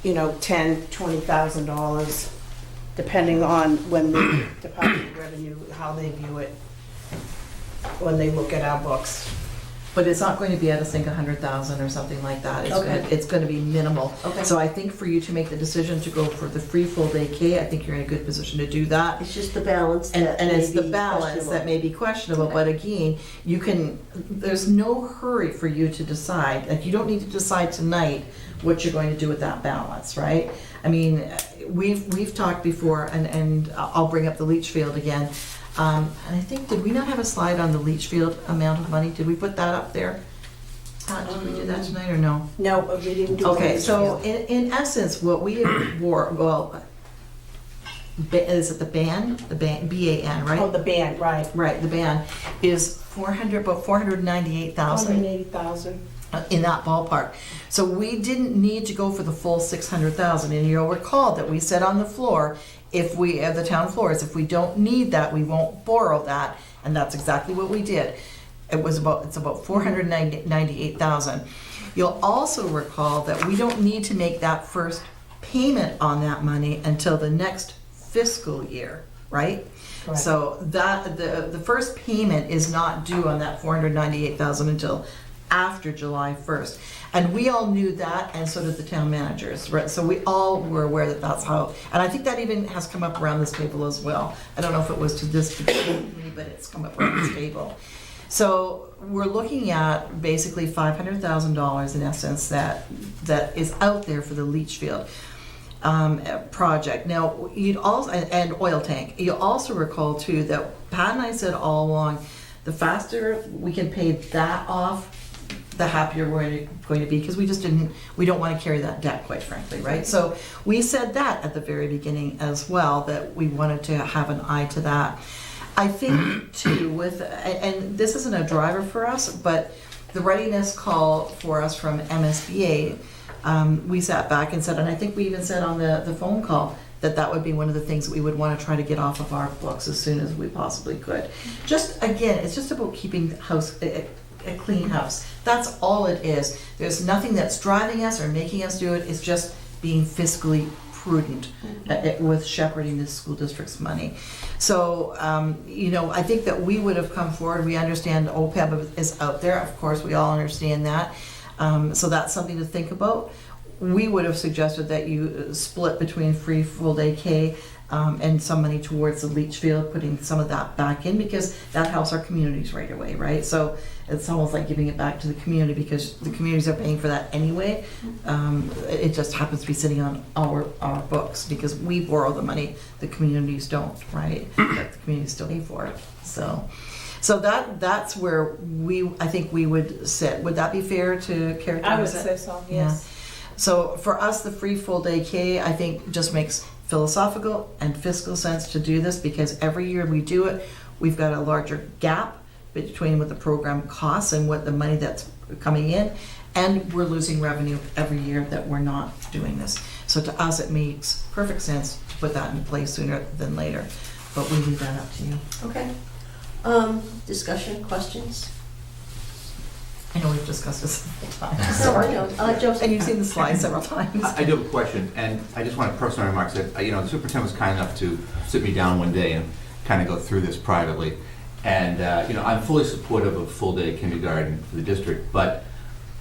$10,000, $20,000, depending on when the Department of Revenue, how they view it, when they look at our books. But it's not going to be at a single 100,000 or something like that. It's going to be minimal. Okay. So I think for you to make the decision to go for the free full day K, I think you're in a good position to do that. It's just the balance And that it's may the be balance that may be questionable, Okay. but again, there's no hurry for you to decide. Like, you don't need to decide tonight what you're going to do with that balance, right? I mean, we've talked before, and I'll bring up the leach field again. And I think, did we not have a slide on the leach field amount of money? Did we put that up there? Did we do that tonight or no? No, we didn't do Okay, that. so in essence, what we wore, is it the ban? The ban, BAN, right? Oh, the band, right. Right, the ban is about 498,000 $180,000. in that ballpark. So we didn't need to go for the full 600,000. And you'll recall that we said on the floor, if we, at the town floors, if we don't need that, we won't borrow that. And that's exactly what we did. It's about 498,000. You'll also recall that we don't need to make that first payment on that money until the next fiscal year, right? Correct. So that the first payment is not due on that 498,000 until after July 1st. And we all knew that, and so did the town managers, right? So we all were aware that that's how, and I think that even has come up around this table as well. I don't know if it was to this particular committee, but it's come up around this table. So we're looking at basically $500,000 in essence that is out there for the leach field project. Now, you'd also, and oil tank. You also recall too that Pat and I said all along, the faster we can pay that off, the happier we're going to be, because we don't want to carry that debt, quite frankly, right? So we said that at the very beginning as well, that we wanted to have an eye to that. I think too, and this isn't a driver for us, but the readiness call for us from MSBA, we sat back and said, and I think we even said on the phone call, that would be one of the things that we would want to try to get off of our books as soon as we possibly could. Just, again, it's just about keeping the house, a clean house. That's all it is. There's nothing that's driving us or making us do it. It's just being fiscally prudent with shepherding the school district's money. So, I think that we would have come forward. We understand OPEB is out there. Of course, we all understand that. So that's something to think about. We would have suggested that you split between free full day K and some money towards the leach field, putting some of that back in, because that helps our communities right away, right? So it's almost like giving it back to the community, because the communities are paying for that anyway. It just happens to be sitting on our books because we borrow the money, the communities don't, right? But the communities still pay for it. So that's where I think we would sit. Would that be fair to characterize I would it? say so, yes. Yeah. So for us, the free full day K, I think just makes philosophical and fiscal sense to do this, because every year we do it, we've got a larger gap between what the program costs and what the money that's coming in, and we're losing revenue every year that we're not doing this. So to us, it makes perfect sense to put that in place sooner than later, but we leave that up to you. Okay. Discussion, questions? I know we've discussed this several times. No, I know. Joseph? And you've seen the slide several times. I do have a question, and I just want to personally remark that, the superintendent was kind enough to sit me down one day and kind of go through this privately. And, I'm fully supportive of full-day kindergarten for the district, but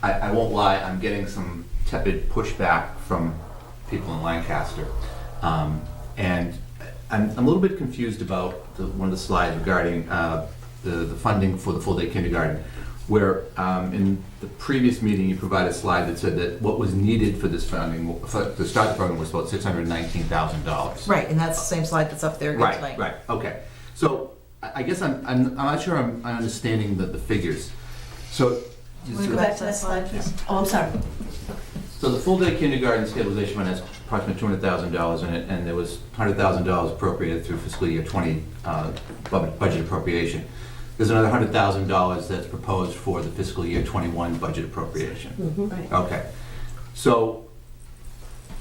I won't lie, I'm getting some tepid pushback from people in Lancaster. And I'm a little bit confused about one of the slides regarding the funding for the full-day kindergarten, where in the previous meeting you provided a slide that said that what was needed for this funding, to start the program, was about $619,000. Right, and that's the same slide that's up there again tonight. Right, okay. So I guess I'm not sure I'm understanding the figures. So, Wanna go back to that slide, please? Oh, I'm sorry. so the full-day kindergarten stabilization fund has approximately $200,000 in it, and there was $100,000 appropriated through fiscal year 20 budget appropriation. There's another $100,000 that's proposed for the fiscal year 21 budget appropriation. Right. Okay. So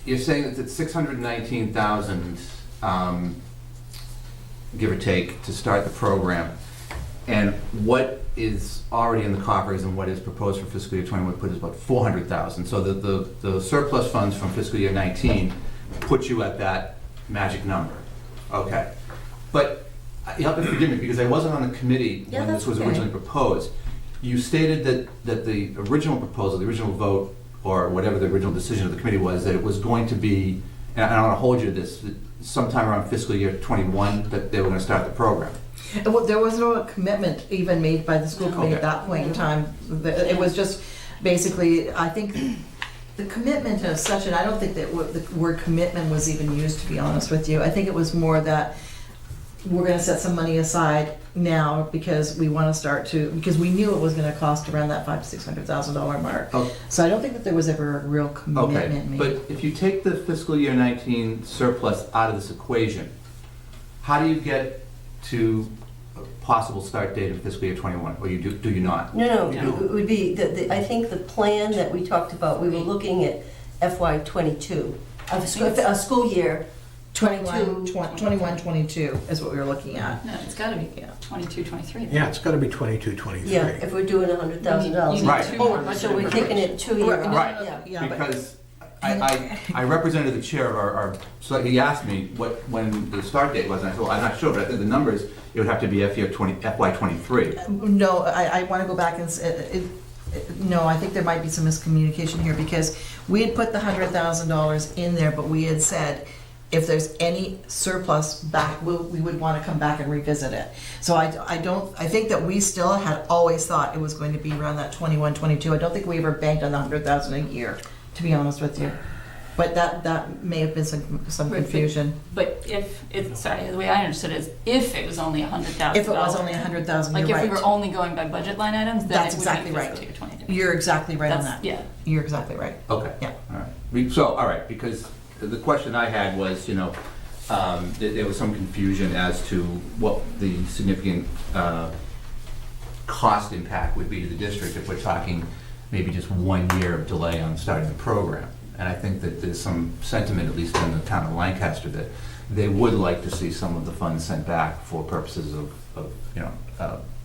you're saying that it's $619,000, give or take, to start the program. And what is already in the coffers and what is proposed for fiscal year 21 would put us about $400,000. So the surplus funds from fiscal year 19 put you at that magic number. Okay. But you have to forgive me, because I wasn't on the committee when this was originally proposed. You stated that the original proposal, the original vote, or whatever the original decision of the committee was, that it was going to be, and I don't want to hold you to this, sometime around fiscal year 21 that they were going to start the program. Well, there was no commitment even made by the school committee at that point in time. It was just basically, I think, the commitment as such, and I don't think that the word commitment was even used, to be honest with you. I think it was more that we're going to set some money aside now because we want to because we knew it was going to cost around that $500,000 to $600,000 mark. Oh. So I don't think that there was ever a real commitment made. But if you take the fiscal year 19 surplus out of this equation, how do you get to a possible start date in fiscal year 21? Or do you not? No, it would be, I think the plan that we talked about, we were looking at FY '22, a school year 21, 22 is what we were looking at. No, it's gotta be 22, 23. Yeah, it's got to be 22, 23. Yeah, if we're doing $100,000. You need Right. two more budget So we're taking it 2 years. Right. Yeah. Because I represented the chair of our, so he asked me when the start date was, and I said, well, I'm not sure, but I think the numbers, it would have to be FY '23. No, I want to go back and no, I think there might be some miscommunication here, because we had put the $100,000 in there, but we had said, if there's any surplus back, we would want to come back and revisit it. So I think that we still had always thought it was going to be around that 21, 22. I don't think we ever banked on the 100,000 a year, to be honest with you. But that may have been some confusion. But if, sorry, the way I understood it is if it was only $100,000. If it was only 100,000, Like you're if right. we were only going by budget line items, then That's it would exactly be right. fiscal year 2023. You're exactly right on That's- that. Yeah. You're exactly right. Okay. Yeah. All right. So, all right, because the question I had was, there was some confusion as to what the significant cost impact would be to the district if we're talking maybe just 1 year of delay on starting the program. And I think that there's some sentiment, at least in the town of Lancaster, that they would like to see some of the funds sent back for purposes of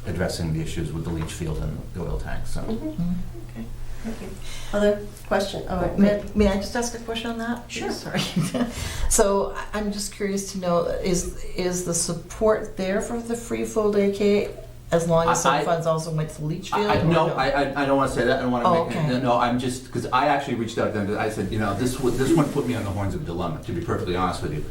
addressing the issues with the leach field and the oil tanks, so. Okay. Thank you. Other question? Oh, May I just ask a question on that? Sure. Sorry. So I'm just curious to know, is the support there for the free full day K, as long as some funds also went to the leach field? I or don't want to say that. I don't want to Oh, make okay. it. No, I'm just, because I actually reached out to them. I said, this one put me on the horns of a dilemma, to be perfectly honest with you.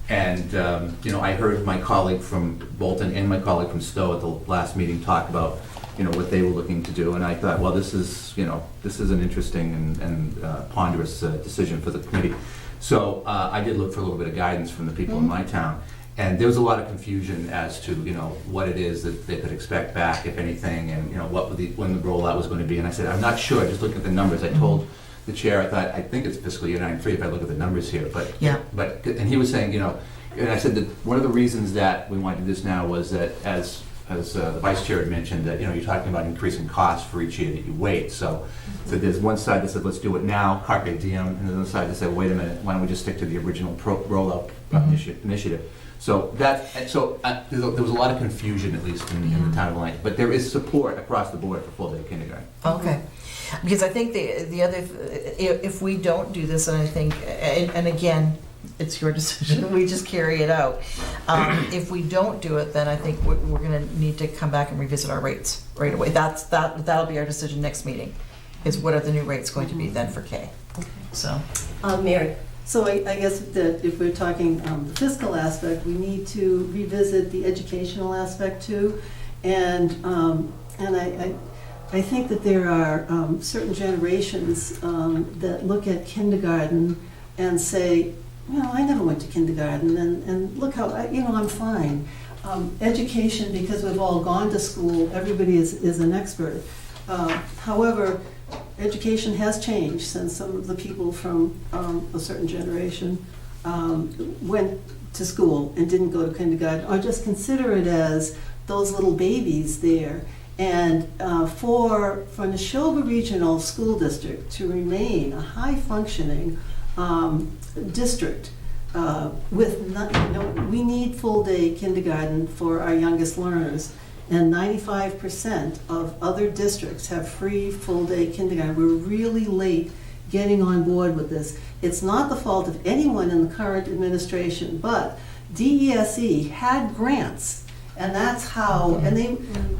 And, I heard my colleague from Bolton and my colleague from Stowe at the last meeting talk about, what they were looking to do. And I thought, well, this is an interesting and ponderous decision for the committee. So I did look for a little bit of guidance from the people in my town. And there was a lot of confusion as to, what it is that they could expect back, if anything, and, when the rollout was going to be. And I said, I'm not sure, just looking at the numbers. I told the chair, I think it's fiscal year 93 if I look at the numbers here. And he was saying, and I said that one of the reasons that we wanted to do this now was that as the vice chair had mentioned, that, you're talking about increasing costs for each year that you wait. So there's one side that said, let's do it now, carpe diem, and the other side that said, wait a minute, why don't we just stick to the original rollout initiative? So there was a lot of confusion, at least in the town of Lancaster, but there is support across the board for full-day kindergarten. Okay. Because I think the other, if we don't do this, and I think, and again, it's your decision, we just carry it out. If we don't do it, then I think we're gonna need to come back and revisit our rates right away. That'll be our decision next meeting, is what are the new rates going to be then for K. So. Mary? So I guess that if we're talking the fiscal aspect, we need to revisit the educational aspect too. And I think that there are certain generations that look at kindergarten and say, I never went to kindergarten, and look how, I'm fine. Education, because we've all gone to school, everybody is an expert. However, education has changed since some of the people from a certain generation went to school and didn't go to kindergarten, or just consider it as those little babies there. And for Neshoba Regional School District to remain a high-functioning district we need full-day kindergarten for our youngest learners. And 95% of other districts have free full-day kindergarten. We're really late getting on board with this. It's not the fault of anyone in the current administration, but DESE had grants, and that's how, and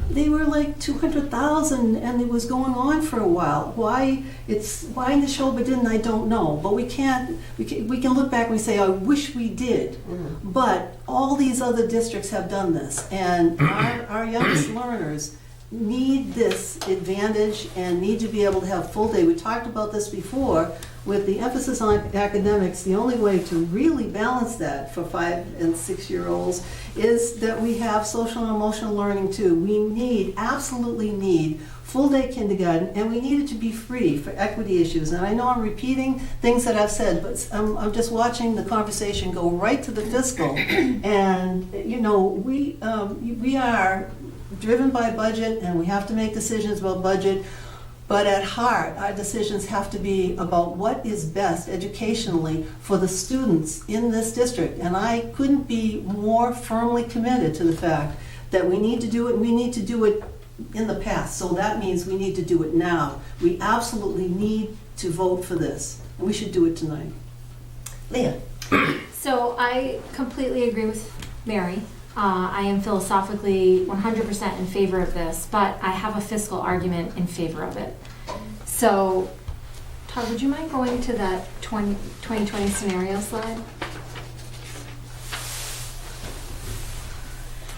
they were like 200,000, and it was going on for a while. Why Neshoba didn't, I don't know. But we can look back and we say, I wish we did. But all these other districts have done this, and our youngest learners need this advantage and need to be able to have full day. We talked about this before. With the emphasis on academics, the only way to really balance that for 5- and 6-year-olds is that we have social and emotional learning too. We absolutely need full-day kindergarten, and we need it to be free for equity issues. And I know I'm repeating things that I've said, but I'm just watching the conversation go right to the fiscal. And we are driven by budget, and we have to make decisions about budget. But at heart, our decisions have to be about what is best educationally for the students in this district. And I couldn't be more firmly committed to the fact that we need to do it, and we need to do it in the past. So that means we need to do it now. We absolutely need to vote for this, and we should do it tonight. Leah? So I completely agree with Mary. I am philosophically 100% in favor of this, but I have a fiscal argument in favor of it. So, Todd, would you mind going to that 2020 scenario slide?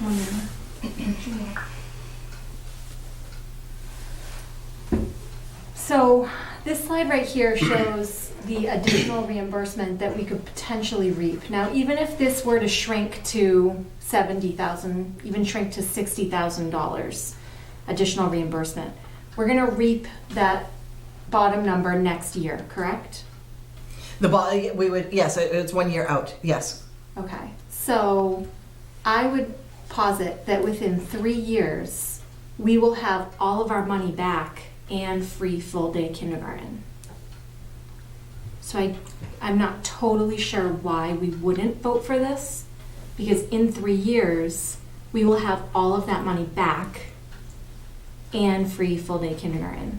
One more. So this slide right here shows the additional reimbursement that we could potentially reap. Now, even if this were to shrink to $70,000, even shrink to $60,000 additional reimbursement, we're going to reap that bottom number next year, correct? We would, yes, it's 1 year out, yes. Okay, so I would posit that within 3 years, we will have all of our money back and free full-day kindergarten. So I'm not totally sure why we wouldn't vote for this, because in 3 years, we will have all of that money back and free full-day kindergarten.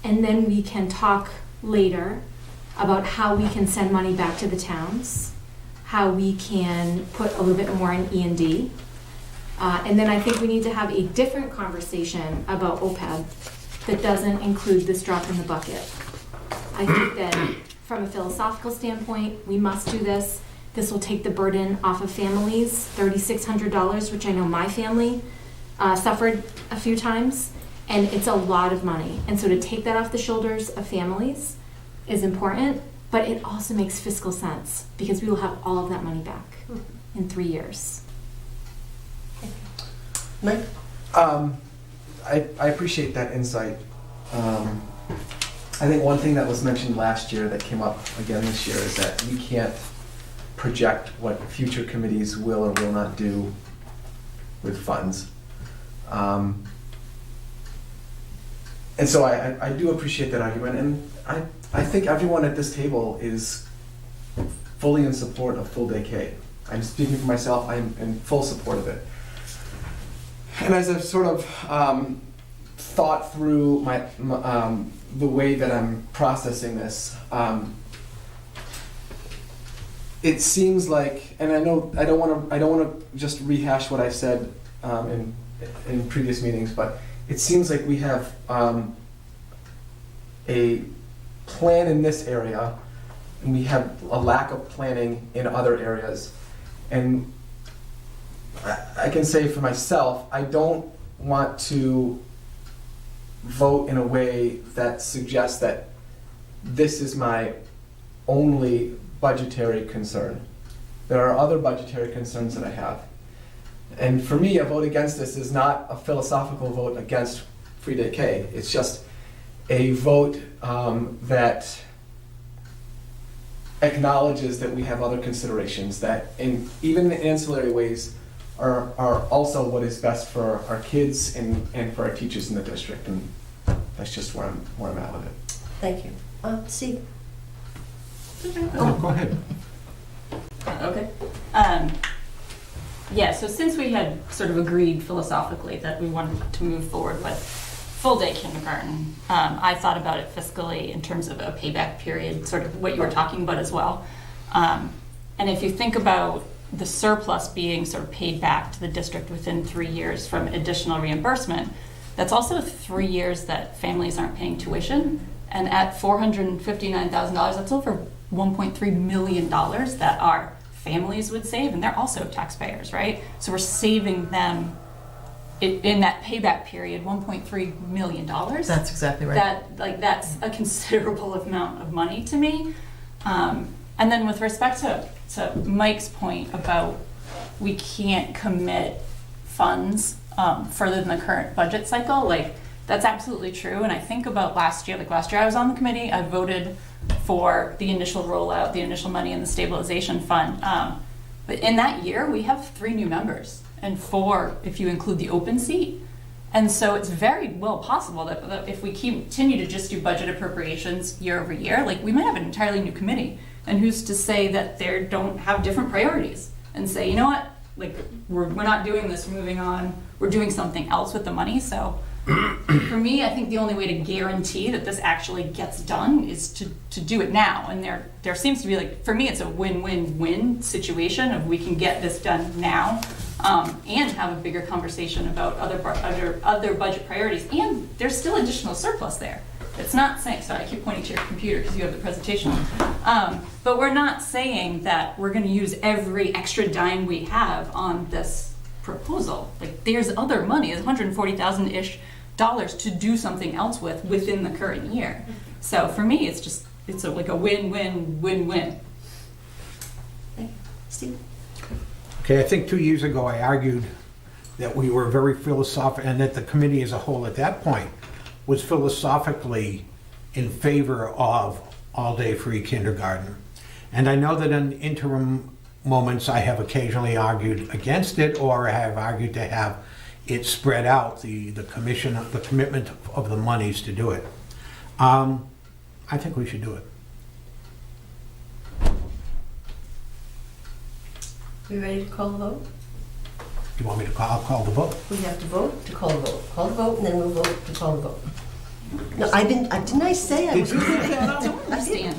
And then we can talk later about how we can send money back to the towns, how we can put a little bit more in E&D. And then I think we need to have a different conversation about OPEB that doesn't include this drop in the bucket. I think that from a philosophical standpoint, we must do this. This will take the burden off of families, $3,600, which I know my family suffered a few times, and it's a lot of money. And so to take that off the shoulders of families is important, but it also makes fiscal sense because we will have all of that money back in 3 years. Mike? I appreciate that insight. I think one thing that was mentioned last year that came up again this year is that we can't project what future committees will or will not do with funds. And so I do appreciate that argument, and I think everyone at this table is fully in support of full-day K. I'm speaking for myself, I'm in full support of it. And as I've sort of thought through the way that I'm processing this, it seems like, and I know I don't want to just rehash what I've said in previous meetings, but it seems like we have a plan in this area, and we have a lack of planning in other areas. And I can say for myself, I don't want to vote in a way that suggests that this is my only budgetary concern. There are other budgetary concerns that I have. And for me, a vote against this is not a philosophical vote against free day K. It's just a vote that acknowledges that we have other considerations that, even in ancillary ways, are also what is best for our kids and for our teachers in the district. And that's just where I'm at with it. Thank you. Steve? Oh, go ahead. Okay. Yeah, so since we had sort of agreed philosophically that we wanted to move forward with full-day kindergarten, I thought about it fiscally in terms of a payback period, sort of what you were talking about as well. And if you think about the surplus being sort of paid back to the district within 3 years from additional reimbursement, that's also 3 years that families aren't paying tuition. And at $459,000, that's over $1.3 million that our families would save, and they're also taxpayers, right? So we're saving them in that payback period $1.3 million. That's exactly right. That's a considerable amount of money to me. And then with respect to Mike's point about we can't commit funds further than the current budget cycle, that's absolutely true. And I think about last year, last year I was on the committee, I voted for the initial rollout, the initial money in the stabilization fund. But in that year, we have 3 new members and 4 if you include the open seat. And so it's very well possible that if we continue to just do budget appropriations year over year, we might have an entirely new committee. And who's to say that they don't have different priorities and say, you know what, we're not doing this, we're moving on, we're doing something else with the money. So For me, I think the only way to guarantee that this actually gets done is to do it now. And there seems to be, like, for me, it's a win-win-win situation of we can get this done now, and have a bigger conversation about other budget priorities. And there's still additional surplus there. It's not saying, sorry, I keep pointing to your computer because you have the presentation. But we're not saying that we're going to use every extra dime we have on this proposal. Like, there's other money, there's $140,000-ish to do something else with within the current year. So for me, it's like a win-win-win-win. Steve? Okay, I think 2 years ago I argued that we were very philosophical, and that the committee as a whole at that point was philosophically in favor of all-day free kindergarten. And I know that in interim moments I have occasionally argued against it, or I have argued to have it spread out, the commitment of the monies to do it. I think we should do it. We ready to call the vote? Do you want me to call the vote? We have to vote to call the vote. Call the vote, and then we'll vote to call the vote. No, didn't I say I was? I don't understand.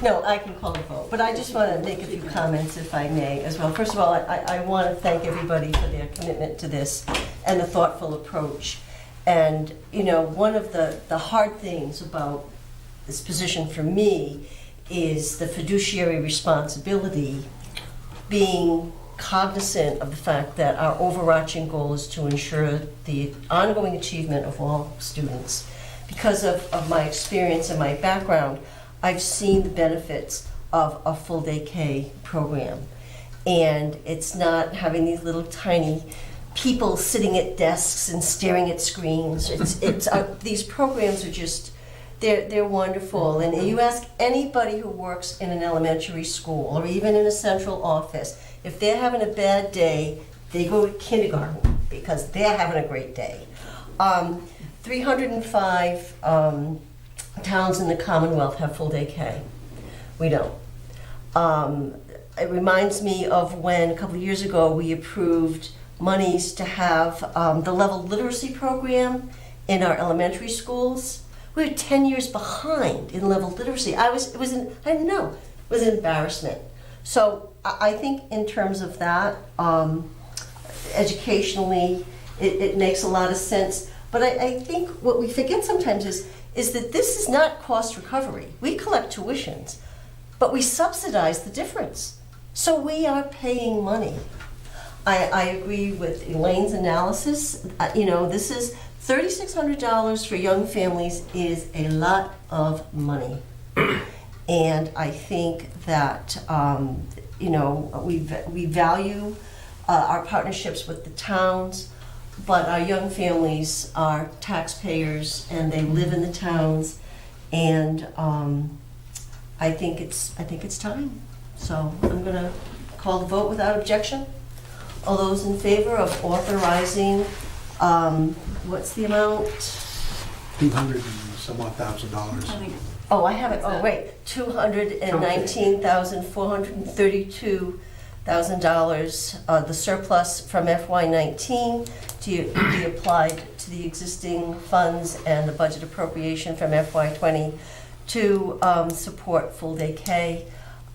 No, I can call the vote, but I just want to make a few comments, if I may, as well. First of all, I want to thank everybody for their commitment to this and the thoughtful approach. And, you know, one of the hard things about this position for me is the fiduciary responsibility, being cognizant of the fact that our overarching goal is to ensure the ongoing achievement of all students. Because of my experience and my background, I've seen the benefits of a full day K program. And it's not having these little tiny people sitting at desks and staring at screens. These programs are just, they're wonderful. And you ask anybody who works in an elementary school or even in a central office, if they're having a bad day, they go to kindergarten because they're having a great day. 305 towns in the Commonwealth have full day K. We don't. It reminds me of when a couple of years ago we approved monies to have the level literacy program in our elementary schools. We were 10 years behind in level literacy. It was an embarrassment. So I think in terms of that, educationally, it makes a lot of sense. But I think what we forget sometimes is that this is not cost recovery. We collect tuitions, but we subsidize the difference. So we are paying money. I agree with Elaine's analysis. This is $3,600 for young families is a lot of money. And I think that, we value our partnerships with the towns, but our young families are taxpayers and they live in the towns, and I think it's time. So I'm going to call the vote without objection. All those in favor of authorizing, what's the amount? $200 and some odd thousand. Oh, I have it. Oh, wait, $219,432,000. The surplus from FY19 to be applied to the existing funds and the budget appropriation from FY20 to support full day K.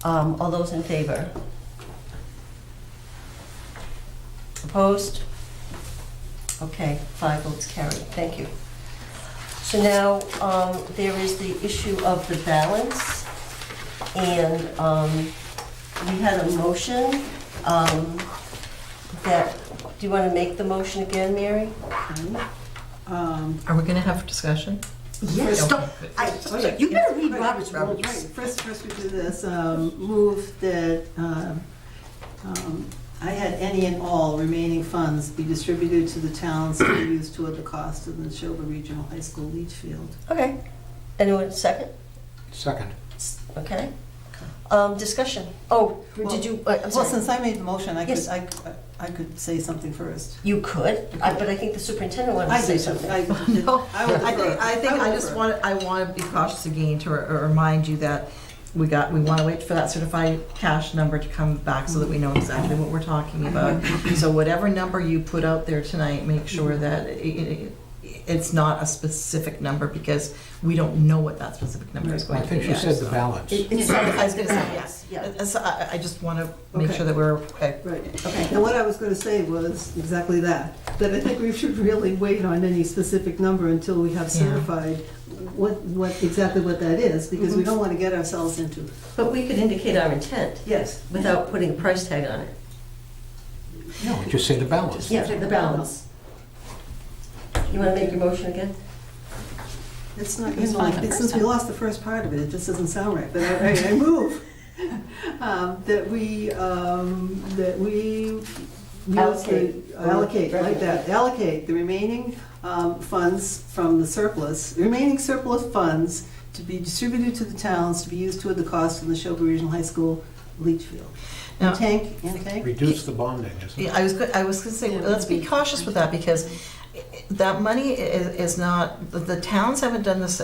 All those in favor? Opposed? Okay, 5 votes carried. Thank you. So now there is the issue of the balance, and we had a motion that, do you want to make the motion again, Mary? Are we going to have discussion? Yes. You better read Robert's rules. Right. First we do this, move that I had any and all remaining funds be distributed to the towns to be used toward the cost of the Neshoba Regional High School leach field. Okay. Anyone second? Second. Okay. Discussion. Oh, did you? I'm Well, sorry. since I made the motion, Yes. I could say something first. You could, but I think the superintendent wanted to say something. I want to be cautious again to remind you that we want to wait for that certified cash number to come back so that we know exactly what we're talking about. So whatever number you put out there tonight, make sure that it's not a specific number because we don't know what that specific number is going I to be. think she yet, said the so. balance. It's I was gonna say, yes. Yeah. So I just want to make Okay. sure that we're, Right, okay, and what I was gonna say was exactly that I think we should really wait on any specific number until we have Yeah. certified exactly what that is, because we don't wanna get ourselves into, But we could indicate our intent yes. without putting a price tag on it. No, just say the balance. Yeah, the balance. You want to make your motion again? It's not, It's fine the since first we time. lost the first part of it, it just doesn't sound right, but I move that we allocate, like that, allocate the remaining funds from the remaining surplus funds to be distributed to the towns to be used toward the cost of the Neshoba Regional High School leach field. Now- And tank. Reduce the bonding, isn't yeah, it? I was going to say, let's be cautious with that because that money is not, the towns haven't done this,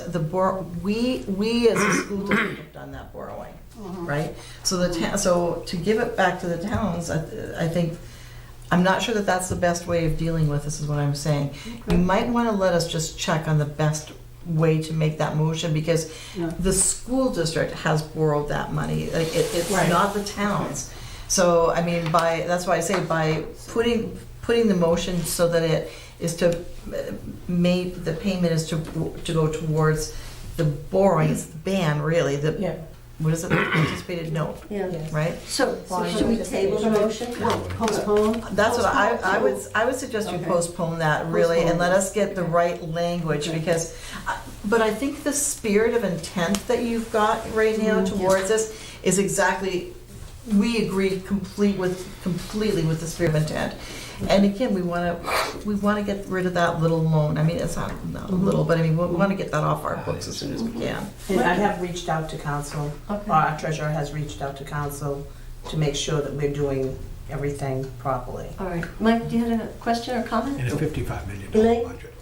we as a school district have done that borrowing, right? So to give it back to the towns, I think, I'm not sure that that's the best way of dealing with this, is what I'm saying. You might want to let us just check on the best way to make that motion, because Yeah. the school district has borrowed that money. Like, it's Right. not the towns. So, I mean, that's why I say by putting the motion so that it is to make, the payment is to go towards the borrowing, it's the ban, really, Yeah. what is it, anticipated note, Yeah. right? So should we table the motion? Postpone? That's what I would suggest you Okay. postpone that, really, and let us get the right language, Okay. because, but I think the spirit of intent that you've got right now towards this is exactly, we agree completely with the spirit of intent. And again, we want to get rid of that little loan. I mean, it's not a little, but I mean, we want to get that off our books as soon as we can. And I have reached out to council, our treasurer has reached out to council to make sure that we're doing everything properly. All right. Mike, do you have a question or comment? In a $55 million Elaine? budget.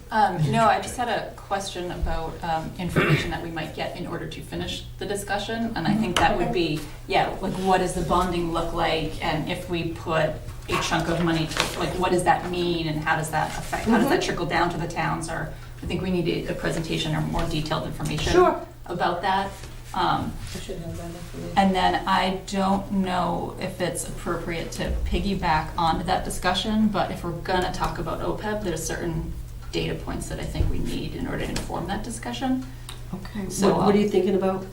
No, I just had a question about information that we might get in order to finish the discussion, and I think that would be, like what does the bonding look like, and if we put a chunk of money, like what does that mean, and how does that affect, how does that trickle down to the towns, or I think we need a presentation or more detailed information about that. I should have that information. And then I don't know if it's appropriate to piggyback onto that discussion, but if we're gonna talk about OPEB, there's certain data points that I think we need in order to inform that discussion. Okay. So, What are you thinking about?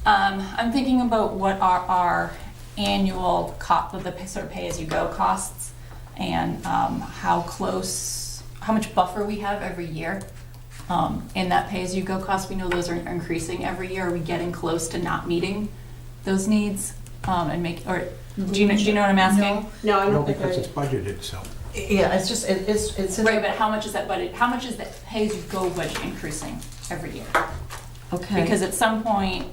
I'm thinking about what are our annual the sort of pay-as-you-go costs, and how much buffer we have every year in that pay-as-you-go cost. We know those are increasing every year. Are we getting close to not meeting those needs? Do you know what I'm asking? No, I No, don't think because it's budgeted, so. Yeah, it's just, it's. Right, but how much is that budget? How much is that pay-as-you-go budget increasing every year? Okay. Because at some point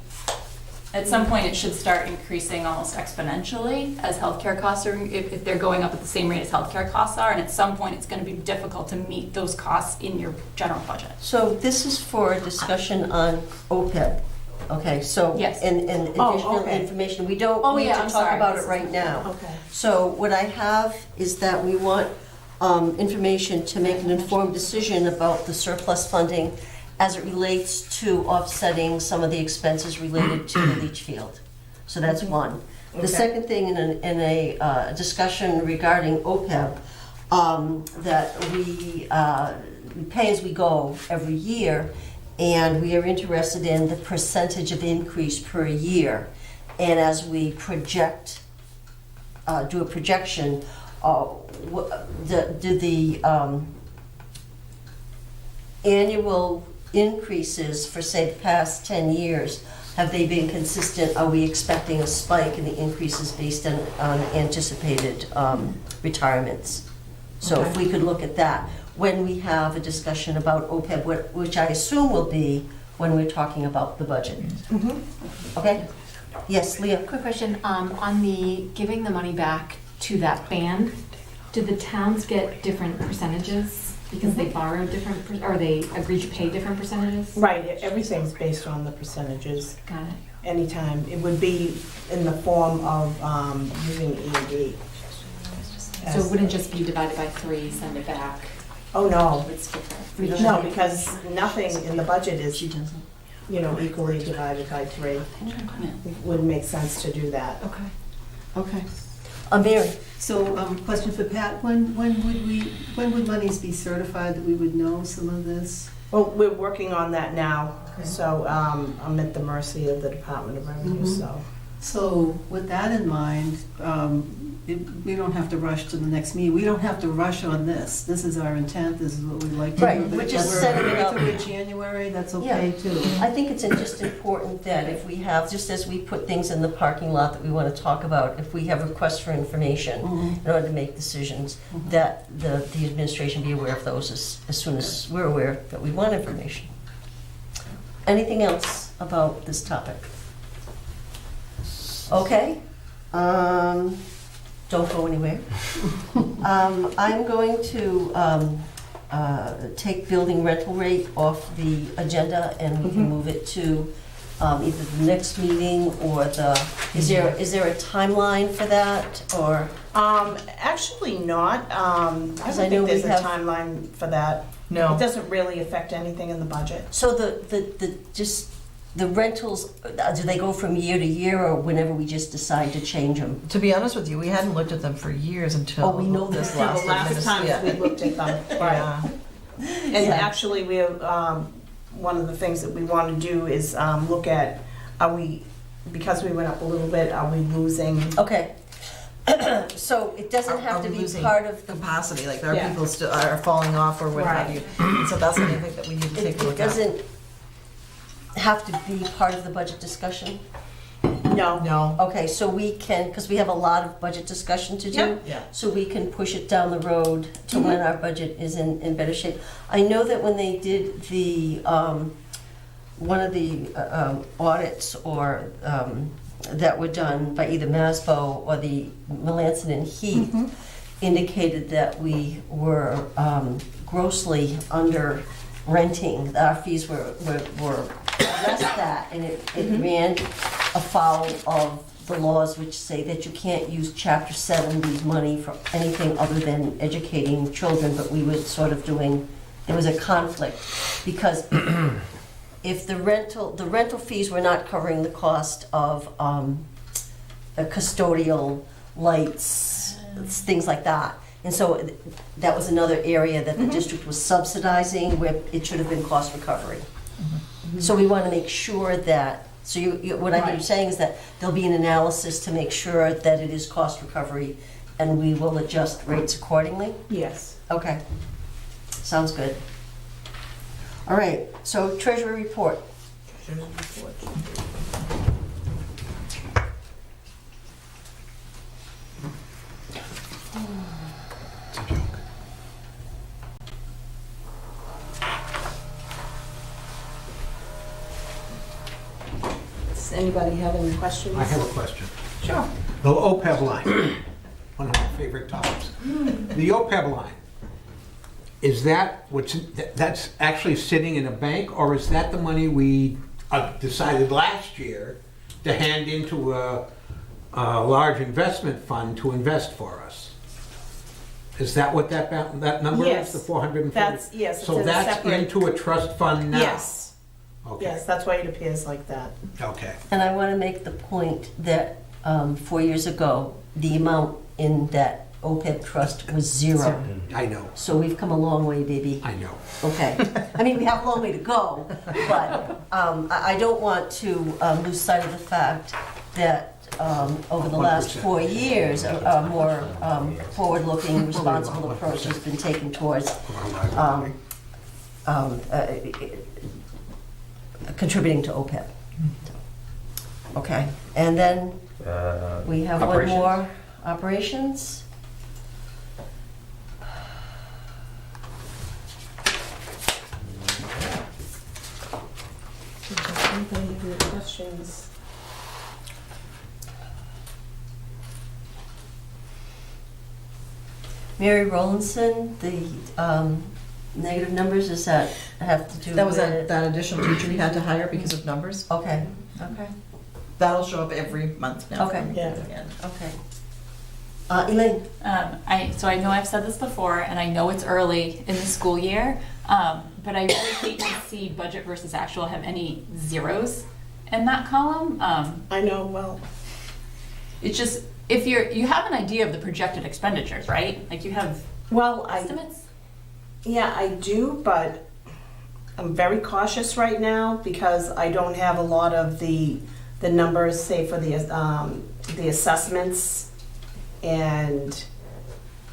it should start increasing almost exponentially as healthcare costs are, if they're going up at the same rate as healthcare costs are, and at some point it's gonna be difficult to meet those costs in your general budget. So this is for a discussion on OPEB. Okay, so, Yes. and additional okay. information. We don't Oh, need yeah, to I'm talk sorry. about This it is- right now. Okay. So what I have is that we want information to make an informed decision about the surplus funding as it relates to offsetting some of the expenses related to the leach field. So that's one. The Okay. second thing in a discussion regarding OPEB, that we pay as we go every year, and we are interested in the percentage of increase per year. And as we project, do a projection, do the annual increases for, say, the past 10 years, have they been consistent? Are we expecting a spike in the increases based on anticipated retirements? So if we could look at that when we have a discussion about OPEB, which I assume will be when we're talking about the budget. Okay? Yes, Leah? Quick question, on the giving the money back to that band, did the towns get different percentages? Because they borrowed different, or they agreed to pay different percentages? Right, everything's based on the percentages. Got it. Anytime, it would be in the form of using E&D. So it wouldn't just be divided by 3, send it back? Oh, no. It's different. We don't No, have- because nothing in the budget is, She doesn't. equally divided by 3. It wouldn't make sense to do that. Okay. Okay. Mary? So, question for Pat, when would monies be certified that we would know some of this? Well, we're working on that now, so I'm at the mercy of the Department of Revenue, Mhm. so. So with that in mind, we don't have to rush to the next meeting. We don't have to rush on this. This is our intent, this is what we'd like to do. Right, But we're if just we're setting it ready up. to wait January, that's okay too. I think it's just important that if we have, just as we put things in the parking lot that we want to talk about, if we have requests for information Mhm. in order to make decisions, Mhm. that the administration be aware of those as soon as we're aware that we want information. Anything else about this topic? Okay. Don't go anywhere. I'm going to take building rental rate off the agenda, and we can move it to either the next meeting or is there a timeline for that, or? Actually not. I don't 'Cause I know think there's we a have- timeline for that. No. It doesn't really affect anything in the budget. So the rentals, do they go from year to year, or whenever we just decide to change them? To be honest with you, we hadn't looked at them for years until Oh, we know this that. last The last time yeah. we looked at them, right. Yeah. And Yeah. actually, we have, one of the things that we want to do is look at, because we went up a little bit, are we losing? Okay. So it doesn't have Are to we be losing part of the capacity, like our Yeah. people still are falling off or what have Right. you. And so that's something that we need to take a It look at. doesn't have to be part of the budget discussion? No. No. Okay, so we can, because we have a lot of budget discussion to do, Yep. Yeah. so we can push it down the road to when our budget is in better shape. I know that when they did the, one of the audits or that were done by either MASBO or the Melanson and Heath, indicated that we were grossly under renting. Our fees were less that, and it ran afoul of the laws which say that you can't use Chapter 70 money for anything other than educating children, but we were sort of doing, there was a conflict, because if the rental fees were not covering the cost of custodial lights, things like that. And so that was another area that the district was subsidizing, where it should have been cost recovery. So we want to make sure that, so what I hear you Right. saying is that there'll be an analysis to make sure that it is cost recovery, and we will adjust rates accordingly? Yes. Okay, sounds good. All right, so treasury report. Does anybody have any questions? I have a question. Sure. The OPEB line, one of my favorite topics. The OPEB line, is that that's actually sitting in a bank, or is that the money we decided last year to hand into a large investment fund to invest for us? Is that what that number Yes. is, the 440? Yes, it's So in a that's separate. into a trust fund now? Yes, Okay, yes, that's why it appears like that. okay. And I want to make the point that 4 years ago, the amount in that OPEB trust was zero. I know, So we've come a long way, baby. I know. Okay. I mean, we have a long way to go, but I don't want to lose sight of the fact that over the last 4 years, a more forward-looking, responsible approach has been taken towards contributing to OPEB. Okay, and then we have one Operations. more, operations. Anybody have any questions? Mary Rowlandson, the negative numbers, does that have to do with? That was that additional teacher we had to hire because of numbers. Okay, okay, That'll show up every month now. Okay. from Yeah. the end. okay. Elaine? So I know I've said this before, and I know it's early in the school year, but I really hate to see budget versus actual have any zeros in that column. I know, well, It's just, if you have an idea of the projected expenditures, right? Like you have well, estimates? yeah, I do, but I'm very cautious right now because I don't have a lot of the numbers, say for the assessments, and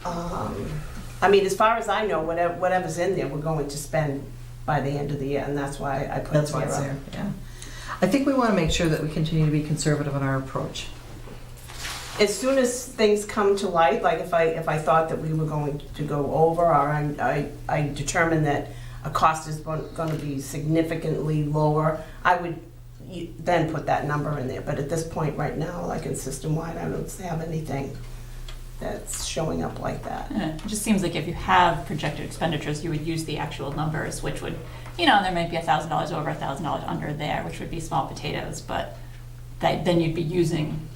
I mean, as far as I know, whatever's in there, we're going to spend by the end of the year, and that's why I put That's why it's zero. there, yeah. I think we want to make sure that we continue to be conservative in our approach. As soon as things come to light, like if I thought that we were going to go over, or I determined that a cost is going to be significantly lower, I would then put that number in there. But at this point right now, like in system-wide, I don't have anything that's showing up like that. It just seems like if you have projected expenditures, you would use the actual numbers, which would, there might be $1,000 over, $1,000 under there, which would be small potatoes, but then you'd be using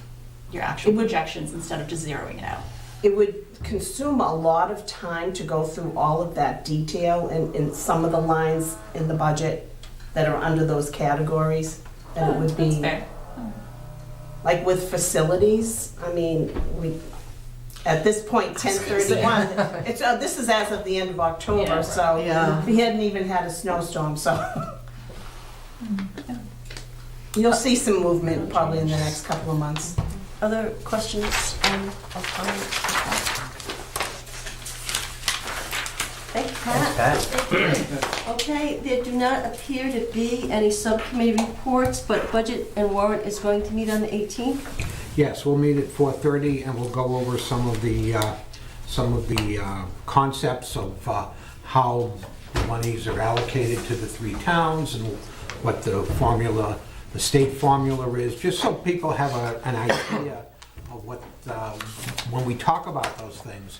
your actual projections instead of just zeroing it out. It would consume a lot of time to go through all of that detail in some of the lines in the budget that are under those categories. And it would be, That's fair. like with facilities, I mean, at this point, 10/31, this is as of the end of October, Yeah. so Yeah. we hadn't even had a snowstorm, so. You'll see some movement probably in the next couple of months. Other questions or comments? Thank you, Pat. Okay, there do not appear to be any subcommittee reports, but Budget and Warrant is going to meet on the 18th. Yes, we'll meet at 4:30 and we'll go over some of the concepts of how the monies are allocated to the 3 towns and what the formula, the state formula is, just so people have an idea of what, when we talk about those things,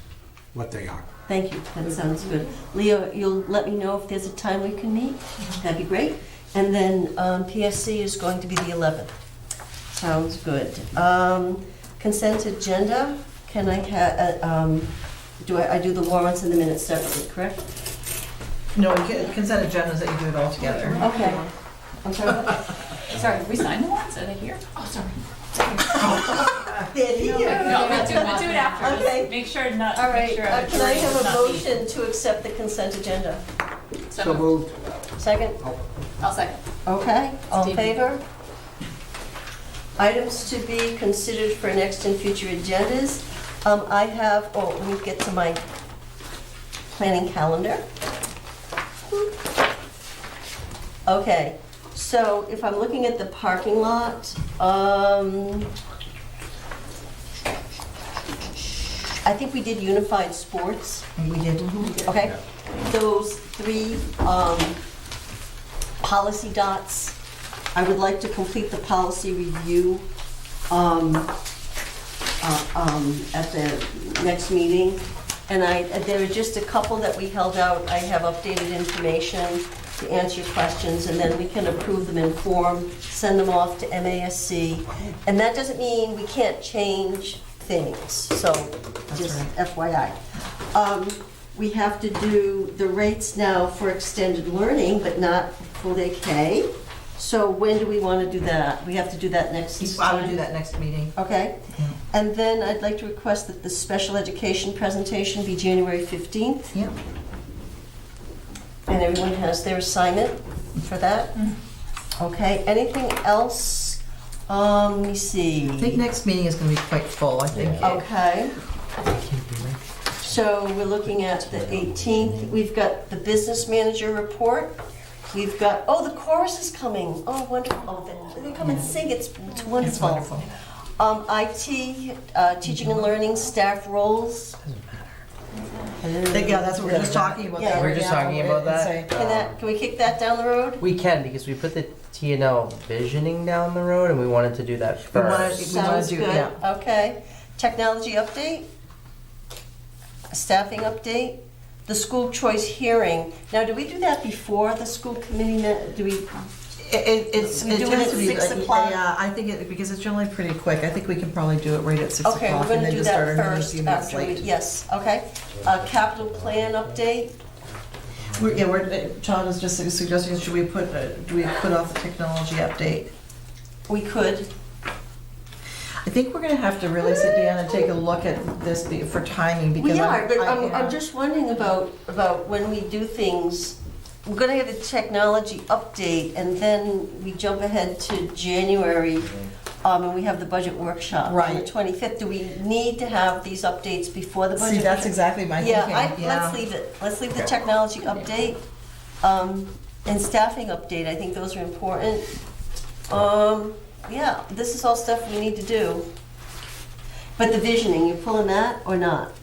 what they are. Thank you, that sounds good. Leo, you'll let me know if there's a time we can meet? That'd be great. And then PSC is going to be the 11th. Sounds good. Consent agenda, can I have, I do the warrants and the minutes separately, correct? No, consent agendas that you do it all together. Okay. I'm sorry. Sorry, we signed the ones? Are they here? Oh, sorry. They're here. No, we'll do it after. Just Okay. make sure not. All right, make sure can I have a not me. motion to accept the consent agenda? So moved. Second? I'll second. Okay, all in Steve. favor? Items to be considered for next and future agendas. I have, let me get to my planning calendar. Okay, so if I'm looking at the parking lot, I think we did unified sports. We did. Okay, those 3 policy dots, I would like to complete the policy review at the next meeting. And there are just a couple that we held out. I have updated information to answer your questions, and then we can approve them in form, send them off to MASC. And that doesn't mean we can't change things, so just FYI. We have to do the rates now for extended learning, but not full day K. So when do we want to do that? We have to do that next I would time? do that next meeting. Okay. Yeah. And then I'd like to request that the special education presentation be January 15th. Yep. And everyone has their assignment for that? Okay, anything else? Let me see. I think next meeting is going to be quite full, I think. Okay. So we're looking at the 18th. We've got the business manager report. We've got, the chorus is coming. Oh, wonderful. Oh, they come and sing. It's wonderful. It's wonderful. IT, teaching and learning, staff roles. Yeah, that's what we're just talking about. Yeah, that. we're just talking about that. Can we kick that down the road? We can, because we put the T&L visioning down the road, and we wanted to do that We wanna- first. Sounds do- good. yeah. Okay. Technology update? Staffing update? The school choice hearing. Now, do we do that before the school committee met? Do we? We it do it tends at to be 6 like- o'clock? Yeah, I think because it's generally pretty quick. I think we can probably do it right at 6 Okay, we're o'clock and gonna then do just start that our meeting a first few minutes after we, late. yes, okay. Capital plan update, John is just suggesting, should we do we put off the technology update? we could. I think we're gonna have to really sit down and take a look at this for timing because We are, but yeah. I'm just wondering about when we do things, we're gonna have a technology update, and then we jump ahead to January, and we have the budget workshop on the Right. 25th. Do we need to have these updates before the budget? See, that's workshop? exactly my thinking. Let's leave it. Let's leave the technology update, and staffing update. I think those are important. Yeah, this is all stuff we need to do. But the visioning, you pulling that or not?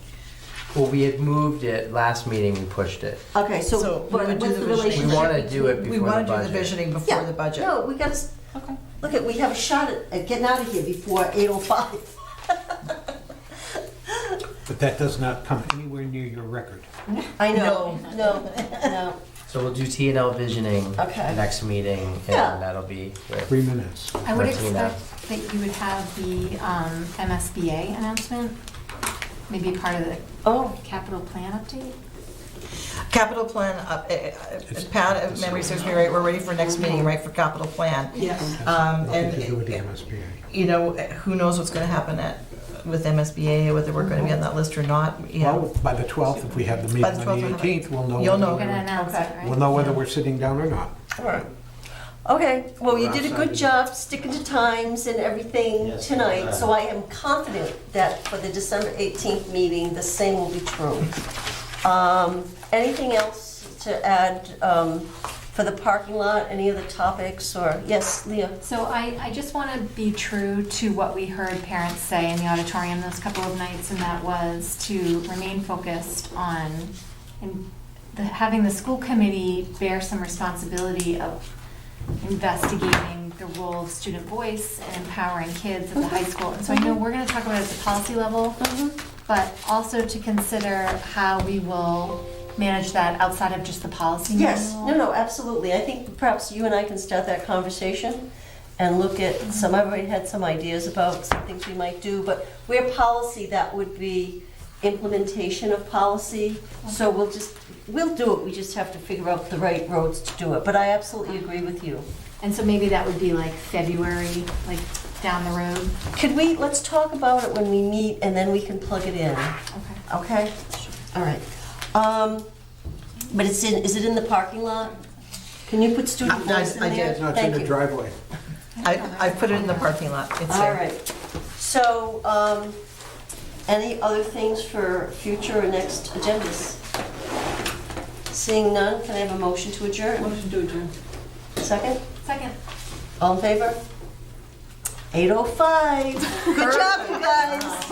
Well, we had moved it, last meeting we pushed it. Okay, So so we what- would do what's the the visioning. relationship? We want to do it We before the wanna do the budget. visioning before the budget. No, we gotta, Okay. look at, we have a shot at getting out of here before 8:05. But that does not come anywhere near your record. I know, no. So we'll do T&L visioning Okay. next meeting, Yeah. and that'll be with 3 minutes. I would Martina. expect that you would have the MSBA announcement, maybe part of the Oh, capital plan update. Capital plan, Pat, if memory serves me right, we're ready for next meeting, right, for capital plan. Yes. Nothing to do with the MSBA. You know, who knows what's gonna happen with MSBA, whether we're gonna be on that list or not, you know. Well, by the 12th, if we have the By meeting the on the 12th, 18th, we'll know. You'll whether know. We're gonna we're- announce it, Okay. right? We'll know whether we're sitting down or not. all right. Okay, well, you did a good job sticking to times and everything tonight, so I am confident that for the December 18th meeting, the same will be true. Anything else to add for the parking lot? Any other topics, or, yes, Leah? So I just want to be true to what we heard parents say in the auditorium those couple of nights, and that was to remain focused on having the school committee bear some responsibility of investigating the role of student voice and empowering kids at the high school. And so I know we're going to talk about it at the policy level, but also to consider how we will manage that outside of just the policy Yes, manual. no, absolutely. I think perhaps you and I can start that conversation and look at some, I've already had some ideas about some things we might do, but where policy, that would be implementation of policy. So we'll do it, we just have to figure out the right roads to do it. But I absolutely agree with you. And so maybe that would be like February, like down the road. Could we, let's talk about it when we meet, and then we can plug it in, Okay. okay? All right. But is it in the parking lot? Can you put student voice in I there? did. No, it's in Thank the you. driveway. I put it in the parking lot, it's All there. right. So, any other things for future or next agendas? Seeing none, can I have a motion to adjourn? Motion to adjourn. Second? Second. All in favor? 8:05. Good job, you guys.